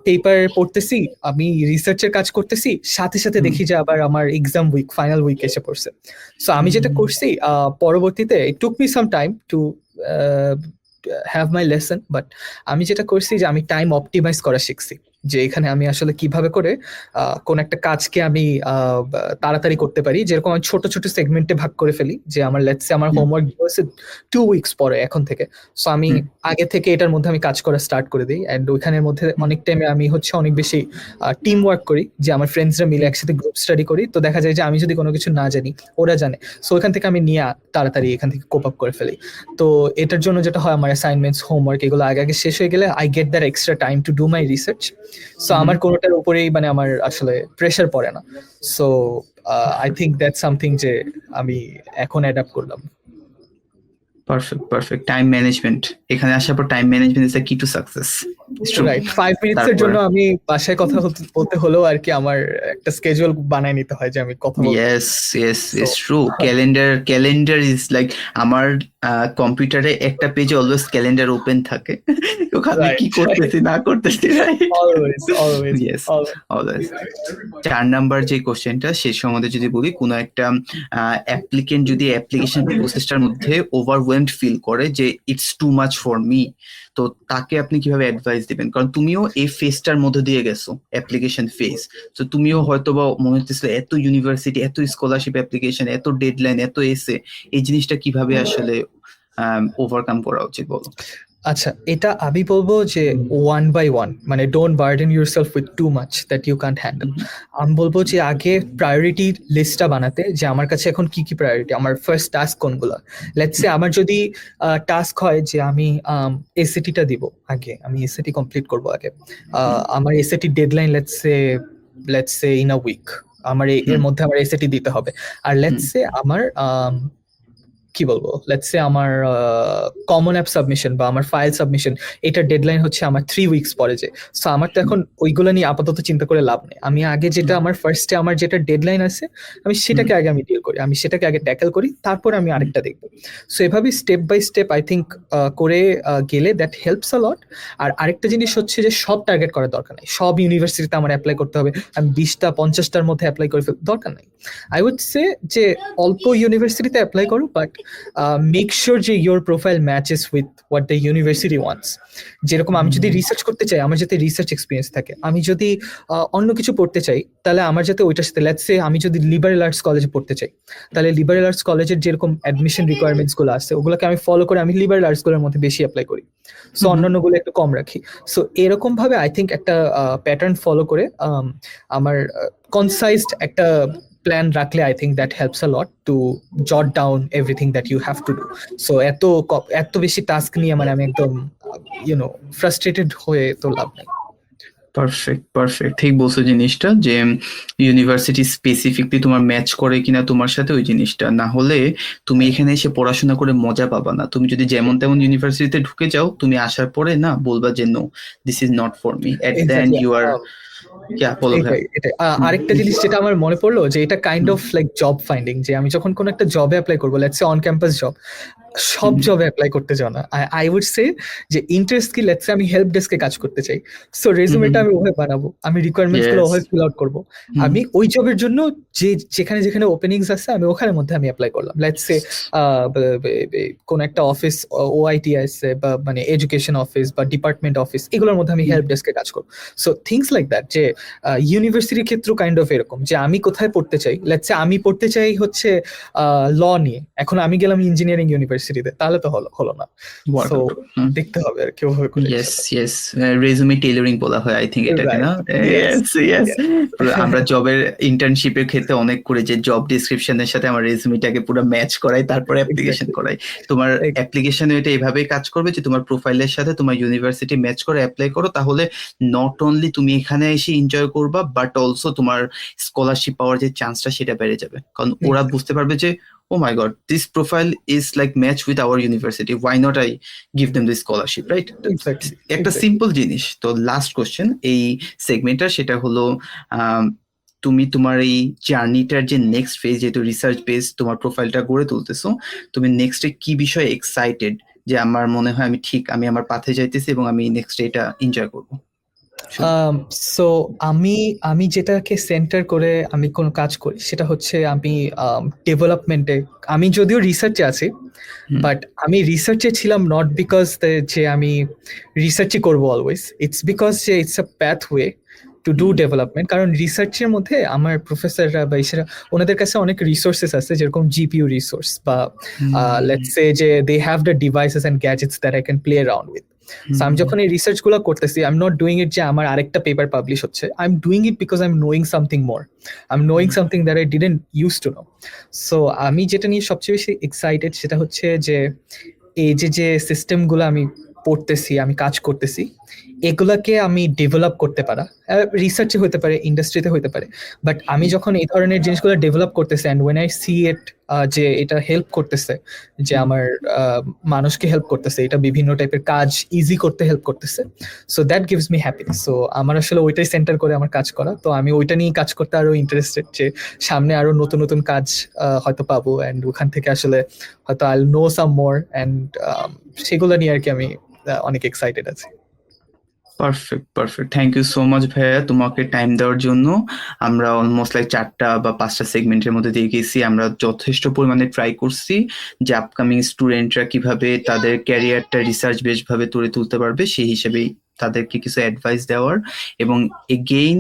পেপার পড়তেছি, আমি রিসার্চের কাজ করতেছি, সাথে সাথে দেখি যে আবার আমার এক্সাম উইক, ফাইনাল উইক এসে পড়ছে। সো আমি যেটা করছি পরবর্তীতে it took me some time to have my lesson, but আমি যেটা করছি যে আমি টাইম অপটিমাইজ করা শিখছি, যে এখানে আমি আসলে কিভাবে করে কোন একটা কাজকে আমি তাড়াতাড়ি করতে পারি। যেরকম আমি ছোট ছোট সেগমেন্টে ভাগ করে ফেলি, যে আমার লেটস সে আমার হোমওয়ার্ক হচ্ছে 2 উইকস পরে এখন থেকে, সো আমি আগে থেকে এটার মধ্যে আমি কাজ করা স্টার্ট করে দিই। অ্যান্ড ওইখানের মধ্যে অনেক টাইমে আমি হচ্ছে অনেক বেশি টিম ওয়ার্ক করি, যে আমার ফ্রেন্ডসরা মিলে একসাথে গ্রুপ স্টাডি করি। তো দেখা যায় যে আমি যদি কোনো কিছু না জানি ওরা জানে, সো ওইখান থেকে আমি নিয়ে তাড়াতাড়ি এখান থেকে কোপ আপ করে ফেলি। তো এটার জন্য যেটা হয়, আমার অ্যাসাইনমেন্টস, হোমওয়ার্ক এগুলো আগে আগে শেষ হয়ে গেলে I get that extra time to do my research. So আমার কোনোটার উপরেই মানে আমার আসলে প্রেশার পড়ে না। So I think that's something যে আমি এখন অ্যাডাপ্ট করলাম। Perfect, perfect. টাইম ম্যানেজমেন্ট, এখানে আসার পর টাইম ম্যানেজমেন্ট ইজ দ্য কি টু সাকসেস। রাইট, 5 মিনিটসের জন্য আমি বাসায় কথা বলতে হলেও আর কি আমার একটা স্কেজুয়াল বানায় নিতে হয় যে আমি কথা বলবো। Yes yes it's true. Calendar is like, আমার কম্পিউটারে একটা পেজে অলওয়েজ ক্যালেন্ডার ওপেন থাকে, ওখানে কি করতেছি না করতেছি। Always always yes always. 4 number যে কোশ্চেনটা, সে সম্বন্ধে যদি বলি, কোনো একটা অ্যাপ্লিকেন্ট যদি অ্যাপ্লিকেশন প্রসেসটার মধ্যে ওভারওয়েলমড ফিল করে যে it's too much for me, তো তাকে আপনি কিভাবে অ্যাডভাইস দিবেন? কারণ তুমিও এই ফেজটার মধ্যে দিয়ে গেছো, অ্যাপ্লিকেশন ফেজ। তো তুমিও হয়তো বা মনে হচ্ছে এত ইউনিভার্সিটি, এত স্কলারশিপ অ্যাপ্লিকেশন, এত ডেডলাইন, এত এসে, এই জিনিসটা কিভাবে আসলে ওভারকাম করা উচিত, বলো। আচ্ছা, এটা আমি বলবো যে 1 by 1, মানে don't burden yourself with too much that you can't handle. আমি বলবো যে আগে প্রায়োরিটি লিস্টটা বানাতে, যে আমার কাছে এখন কি কি প্রায়োরিটি, আমার ফার্স্ট টাস্ক কোনগুলো। লেটস সে আমার যদি টাস্ক হয় যে আমি এসএটিটা দিব, আগে আমি এসএটি কমপ্লিট করব আগে, আমার SAT deadline let's say in a week, আমার এর মধ্যে আমার এসএটি দিতে হবে। আর লেটস সে আমার কি বলবো, লেটস সে আমার কমন অ্যাপ সাবমিশন বা আমার ফাইল সাবমিশন, এটার ডেডলাইন হচ্ছে আমার 3 উইকস পরে যে। সো আমার তো এখন ওইগুলো নিয়ে আপাতত চিন্তা করে লাভ নেই। আমি আগে যেটা আমার ফার্স্টে আমার যেটা ডেডলাইন আছে, আমি সেটাকে আগে আমি ডিল করি, আমি সেটাকে আগে ট্যাকেল করি, তারপর আমি আরেকটা দেখবো। সো এভাবেই step by step I think করে গেলে দ্যাট হেল্পস আ লট। আর আরেকটা জিনিস হচ্ছে যে সব টার্গেট করার দরকার নাই, সব ইউনিভার্সিটিতে আমার অ্যাপ্লাই করতে হবে, আমি 20টা 50টার মধ্যে অ্যাপ্লাই করে ফেলতে দরকার নাই। আই উড সে যে অল্প ইউনিভার্সিটিতে অ্যাপ্লাই করো, বাট মেক শিওর যে your profile matches with what the university wants. যেরকম আমি যদি রিসার্চ করতে চাই, আমার যাতে রিসার্চ এক্সপিরিয়েন্স থাকে। আমি যদি অন্য কিছু পড়তে চাই, তাহলে আমার যাতে ওইটার সাথে, লেটস সে আমি যদি লিবারেল আর্টস কলেজে পড়তে চাই, তাহলে লিবারেল আর্টস কলেজের যেরকম অ্যাডমিশন রিকোয়ারমেন্টস গুলো আছে, ওগুলোকে আমি ফলো করে আমি লিবারেল আর্টস গুলোর মধ্যে বেশি অ্যাপ্লাই করি, সো অন্যান্যগুলো একটু কম রাখি। সো এরকম ভাবে আই থিঙ্ক একটা প্যাটার্ন ফলো করে আমার কনসাইজড একটা প্ল্যান রাখলে I think that helps a lot to jot down everything that you have to do. So এত বেশি টাস্ক নিয়ে মানে আমি একদম ফ্রাস্ট্রেটেড হয়ে তো লাভ নেই। Perfect, perfect. ঠিক বলছো জিনিসটা, যে ইউনিভার্সিটি স্পেসিফিকলি তোমার ম্যাচ করে কিনা তোমার সাথে, ওই জিনিসটা না হলে তুমি এখানে এসে পড়াশোনা করে মজা পাবা না। তুমি যদি যেমন তেমন ইউনিভার্সিটিতে ঢুকে যাও, তুমি আসার পরে না বলবা যে no, this is not for me, at the end you are. আরেকটা জিনিস যেটা আমার মনে পড়লো, যে এটা kind of like job finding, যে আমি যখন কোনো একটা জবে অ্যাপ্লাই করবো, let's say on campus job, সব হুম। জবে অ্যাপ্লাই করতে চাও না। আই উড সে যে ইন্টারেস্ট কি, লেটস সে আমি হেল্প ডেস্কে কাজ করতে চাই। সো রেজুমেটা আমি ওভাবে বানাবো, আমি রিকোয়ারমেন্টস গুলো ইয়েস। ওভাবে ফিল আউট করবো। আমি ওই জবের জন্য যেখানে যেখানে ওপেনিংস আছে আমি ওখানের মধ্যে আমি অ্যাপ্লাই করলাম। লেটস সে কোন একটা অফিস, ওআইটি আছে বা মানে এডুকেশন অফিস বা ডিপার্টমেন্ট অফিস, এগুলোর মধ্যে আমি হেল্প ডেস্কে কাজ করবো। সো থিংস লাইক দ্যাট, যে ইউনিভার্সিটির ক্ষেত্র কাইন্ড অফ এরকম, যে আমি কোথায় পড়তে চাই। লেটস সে আমি পড়তে চাই হচ্ছে ল নিয়ে, এখন আমি গেলাম ইঞ্জিনিয়ারিং ইউনিভার্সিটিতে, তাহলে তো হলো না। সো দেখতে হবে আর কি ওভাবে করে। ইয়েস ইয়েস, রেজুমে টেইলরিং বলা হয় আই থিঙ্ক এটাকে, না? Right, yes, yes yes. আমরা জবের ইন্টার্নশিপের ক্ষেত্রে অনেক করে যে জব ডেসক্রিপশনের সাথে আমার রেজুমেটাকে পুরো ম্যাচ করাই, তারপরে অ্যাপ্লিকেশন করাই। তোমার অ্যাপ্লিকেশনে এটা এভাবেই কাজ করবে যে তোমার প্রোফাইলের সাথে তোমার ইউনিভার্সিটি ম্যাচ করে অ্যাপ্লাই করো, তাহলে নট অনলি তুমি এখানে এসে এনজয় করবা, বাট অলসো তোমার স্কলারশিপ পাওয়ার যে চান্সটা সেটা বেড়ে যাবে, কারণ ওরা বুঝতে পারবে যে oh my god, this profile is like match with our university, why not I give them the scholarship, right? Exactly, একটা সিম্পল জিনিস। তো লাস্ট কোশ্চেন এই সেগমেন্টটা, সেটা হলো তুমি তোমার এই জার্নিটার যে নেক্সট ফেজ, যেহেতু রিসার্চ বেস তোমার প্রোফাইলটা গড়ে তুলতেছো, তুমি নেক্সটে কি বিষয়ে এক্সাইটেড, যে আমার মনে হয় আমি আমার পাথে যাইতেছি এবং আমি নেক্সট এটা এনজয় করবো? সো আমি আমি যেটাকে সেন্টার করে আমি কোনো কাজ করি সেটা হচ্ছে আমি ডেভেলপমেন্টে, আমি যদিও রিসার্চে আছি, বাট আমি রিসার্চে ছিলাম নট বিকজ যে আমি রিসার্চই করবো অলওয়েজ, ইটস বিকজ যে it's a pathway to do development. কারণ রিসার্চের মধ্যে আমার প্রফেসররা বা ইসেরা, ওনাদের কাছে অনেক রিসোর্সেস আছে, যেরকম জিপিইউ রিসোর্স বা লেটস সে যে they have the devices and gadgets that I can play around with. So আমি যখন এই রিসার্চ গুলো করতেছি, I am not doing it যে আমার আরেকটা পেপার পাবলিশ হচ্ছে, I am doing it because I am knowing something more, I am knowing something that I didn't use to know. So আমি যেটা নিয়ে সবচেয়ে বেশি এক্সাইটেড সেটা হচ্ছে যে এই যে সিস্টেমগুলো আমি পড়তেছি, আমি কাজ করতেছি, এগুলাকে আমি ডেভেলপ করতে পারা, রিসার্চে হতে পারে, ইন্ডাস্ট্রিতে হতে পারে, বাট আমি যখন এই ধরনের জিনিসগুলো ডেভেলপ করতেছি অ্যান্ড ওয়েন আই সি ইট যে এটা হেল্প করতেছে, যে আমার মানুষকে হেল্প করতেছে, এটা বিভিন্ন টাইপের কাজ ইজি করতে হেল্প করতেছে, so that gives me happiness. So আমার আসলে ওইটাই সেন্টার করে আমার কাজ করা, তো আমি ওইটা নিয়ে কাজ করতে আরো ইন্টারেস্টেড, যে সামনে আরো নতুন নতুন কাজ হয়তো পাবো, অ্যান্ড ওখান থেকে আসলে হয়তো I know some more, and সেগুলো নিয়ে আর কি আমি অনেক এক্সাইটেড আছি। Perfect perfect, thank you so much ভাইয়া তোমাকে টাইম দেওয়ার জন্য। আমরা অলমোস্ট লাইক 4টা বা 5টা সেগমেন্টের মধ্যে দিয়ে গেছি। আমরা যথেষ্ট পরিমাণে ট্রাই করছি যে আপকামিং স্টুডেন্টরা কিভাবে তাদের ক্যারিয়ারটা রিসার্চ বেস ভাবে গড়ে তুলতে পারবে, সেই হিসেবেই তাদেরকে কিছু অ্যাডভাইস দেওয়ার। এবং এগেইন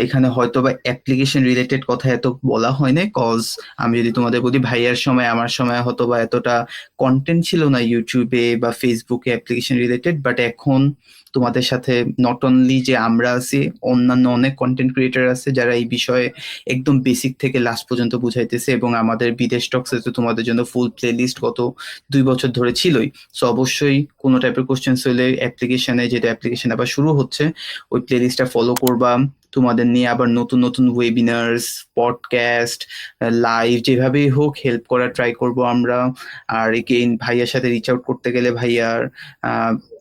এখানে হয়তো বা অ্যাপ্লিকেশন রিলেটেড কথা এত বলা হয় না, কজ আমি যদি তোমাদের বলি ভাইয়ার সময় আমার সময় হয়তো বা এতটা কন্টেন্ট ছিল না ইউটিউবে বা ফেসবুকে অ্যাপ্লিকেশন রিলেটেড, বাট এখন তোমাদের সাথে নট অনলি যে আমরা আছি, অন্যান্য অনেক কন্টেন্ট ক্রিয়েটার আছে যারা এই বিষয়ে একদম বেসিক থেকে লাস্ট পর্যন্ত বুঝাইতেছে, এবং আমাদের বিদেশ টক্সে তো তোমাদের জন্য ফুল প্লে লিস্ট গত 2 বছর ধরে ছিলই। সো অবশ্যই কোনো টাইপের কোশ্চেন্স হলে অ্যাপ্লিকেশনে, যেটা অ্যাপ্লিকেশন আবার শুরু হচ্ছে, ওই প্লে লিস্টটা ফলো করবা। তোমাদের নিয়ে আবার নতুন নতুন ওয়েবিনার্স, পডকাস্ট, লাইভ, যেভাবেই হোক হেল্প করার ট্রাই করব আমরা। আর এগেইন ভাইয়ার সাথে রিচ আউট করতে গেলে ভাইয়ার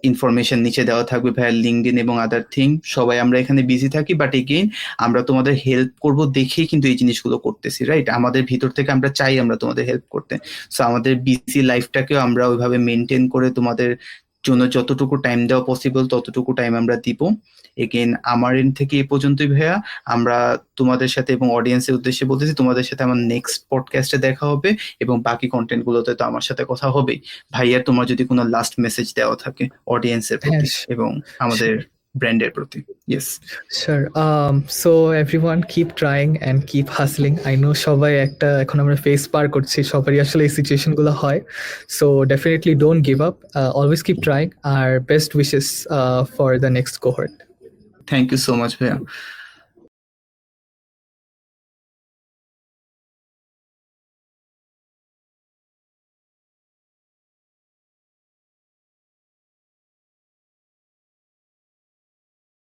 ইনফরমেশন নিচে দেওয়া থাকবে, ভাইয়ার লিঙ্কডইন এবং আদার থিং। সবাই আমরা এখানে বিজি থাকি, বাট এগেইন আমরা তোমাদের হেল্প করব দেখেই কিন্তু এই জিনিসগুলো করতেছি, রাইট? আমাদের ভিতর থেকে আমরা চাই আমরা তোমাদের হেল্প করতে। সো আমাদের বিজি লাইফটাকেও আমরা ওইভাবে মেনটেন করে তোমাদের জন্য যতটুকু টাইম দেওয়া পসিবল ততটুকু টাইম আমরা দিব। এগেইন আমার এন্ড থেকে এ পর্যন্তই ভাইয়া। আমরা তোমাদের সাথে এবং অডিয়েন্সের উদ্দেশ্যে বলতেছি, তোমাদের সাথে আমার নেক্সট পডকাস্টে দেখা হবে, এবং বাকি কন্টেন্ট গুলোতে তো আমার সাথে কথা হবেই। ভাইয়া তোমার যদি কোনো লাস্ট মেসেজ দেওয়া থাকে অডিয়েন্সের প্রতি এবং আমাদের ব্র্যান্ডের প্রতি। Yes Sure. So everyone keep trying and keep hustling. I know সবাই একটা এখন আমরা ফেস পার করছি, সবারই আসলে এই সিচুয়েশন গুলো হয়। So definitely don't give up. Always keep trying. Our best wishes for the next cohort. Thank you so much ভাইয়া।